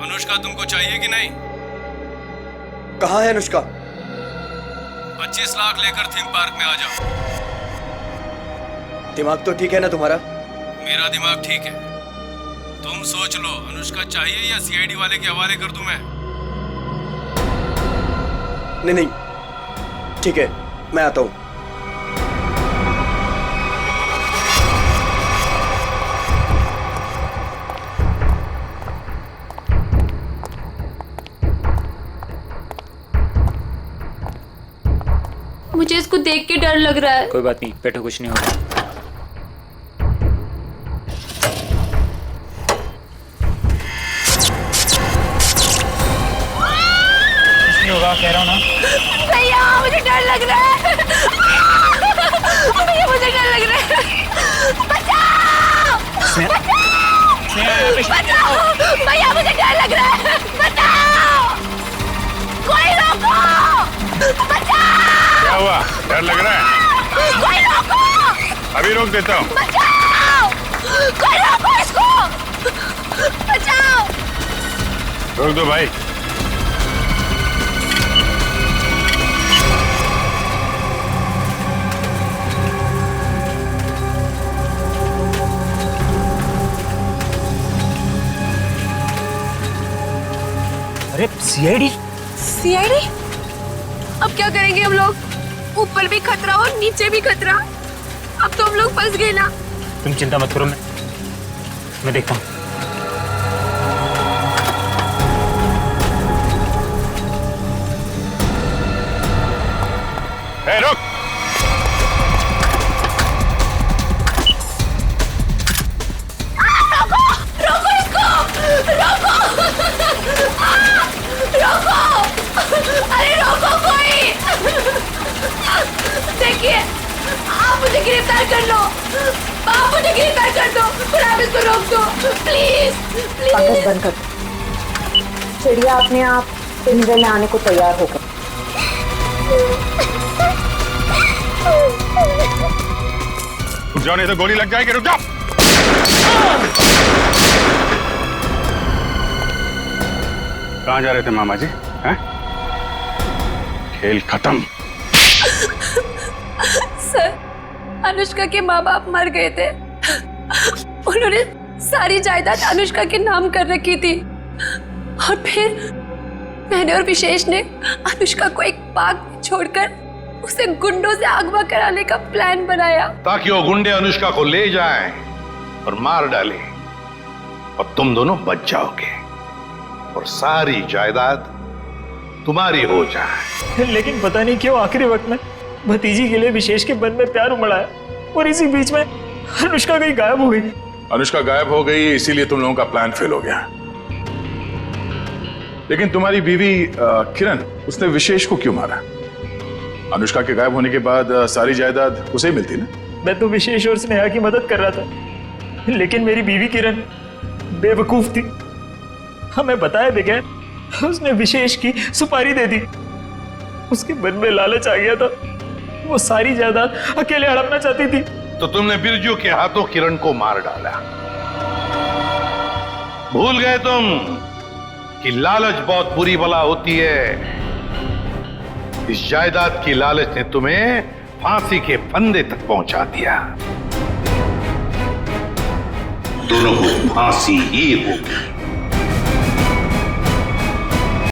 अनुष्का तुमको चाहिए कि नहीं? कहाँ है अनुष्का? 25 लाख लेकर थीम पार्क में आ जाओ। दिमाग तो ठीक है ना तुम्हारा? मेरा दिमाग ठीक है। तुम सोच लो, अनुष्का चाहिए या सीआईडी वाले के हवाले कर दूं मैं? नहीं नहीं, ठीक है, मैं आता हूं। मुझे इसको देख के डर लग रहा है। कोई बात नहीं, बैठो, कुछ नहीं होगा। कुछ नहीं होगा, कह रहा हूँ ना। भैया मुझे डर लग रहा है। भैया मुझे डर लग रहा है। बचाओ! बचाओ! भैया मुझे डर लग रहा है। बचाओ! कोई रोको! बचाओ! क्या हुआ? डर लग रहा है? कोई रोको! अभी रोक देता हूँ। बचाओ! कोई रोको इसको! बचाओ! रोक दो भाई। अरे सीआईडी? सीआईडी? अब क्या करेंगे हम लोग? ऊपर भी खतरा और नीचे भी खतरा। अब तो हम लोग फंस गए ना। तुम चिंता मत करो, मैं देखता हूँ। रुक! रोको इसको! रोको! रोको! अरे रोको कोई! देखिए, आप मुझे गिरफ्तार कर लो। आप मुझे गिरफ्तार कर दो, पर आप इसको रोक दो, प्लीज पंकज बंद कर। चिड़िया अपने आप पिंजरे में आने को तैयार हो गई। रुक जाओ, नहीं तो गोली लग जाएगी। रुक जाओ। कहाँ जा रहे थे मामा जी? हैं? खेल खत्म। सर, अनुष्का के माँ बाप मर गए थे। उन्होंने सारी जायदाद अनुष्का के नाम कर रखी थी और फिर मैंने और विशेष ने अनुष्का को एक पार्क में छोड़कर उसे गुंडों से अगवा कराने का प्लान बनाया, ताकि वो गुंडे अनुष्का को ले जाएं और मार डालें और तुम दोनों बच जाओगे और सारी जायदाद तुम्हारी हो जाए। लेकिन पता नहीं क्यों आखिरी वक्त में भतीजी के लिए विशेष के मन में प्यार उमड़ आया और इसी बीच में अनुष्का कहीं गायब हो गई। अनुष्का गायब हो गई, इसीलिए तुम लोगों का प्लान फेल हो गया। लेकिन तुम्हारी बीवी किरण, उसने विशेष को क्यों मारा? अनुष्का के गायब होने के बाद सारी जायदाद उसे ही मिलती ना। मैं तो विशेष और स्नेहा की मदद कर रहा था, लेकिन मेरी बीवी किरण बेवकूफ थी। हमें बताए बगैर उसने विशेष की सुपारी दे दी। उसके मन में लालच आ गया था, वो सारी जायदाद अकेले हड़पना चाहती थी। तो तुमने बिरजू के हाथों किरण को मार डाला। भूल गए तुम कि लालच बहुत बुरी बला होती है। इस जायदाद की लालच ने तुम्हें फांसी के फंदे तक पहुंचा दिया। दोनों को फांसी ही होगी।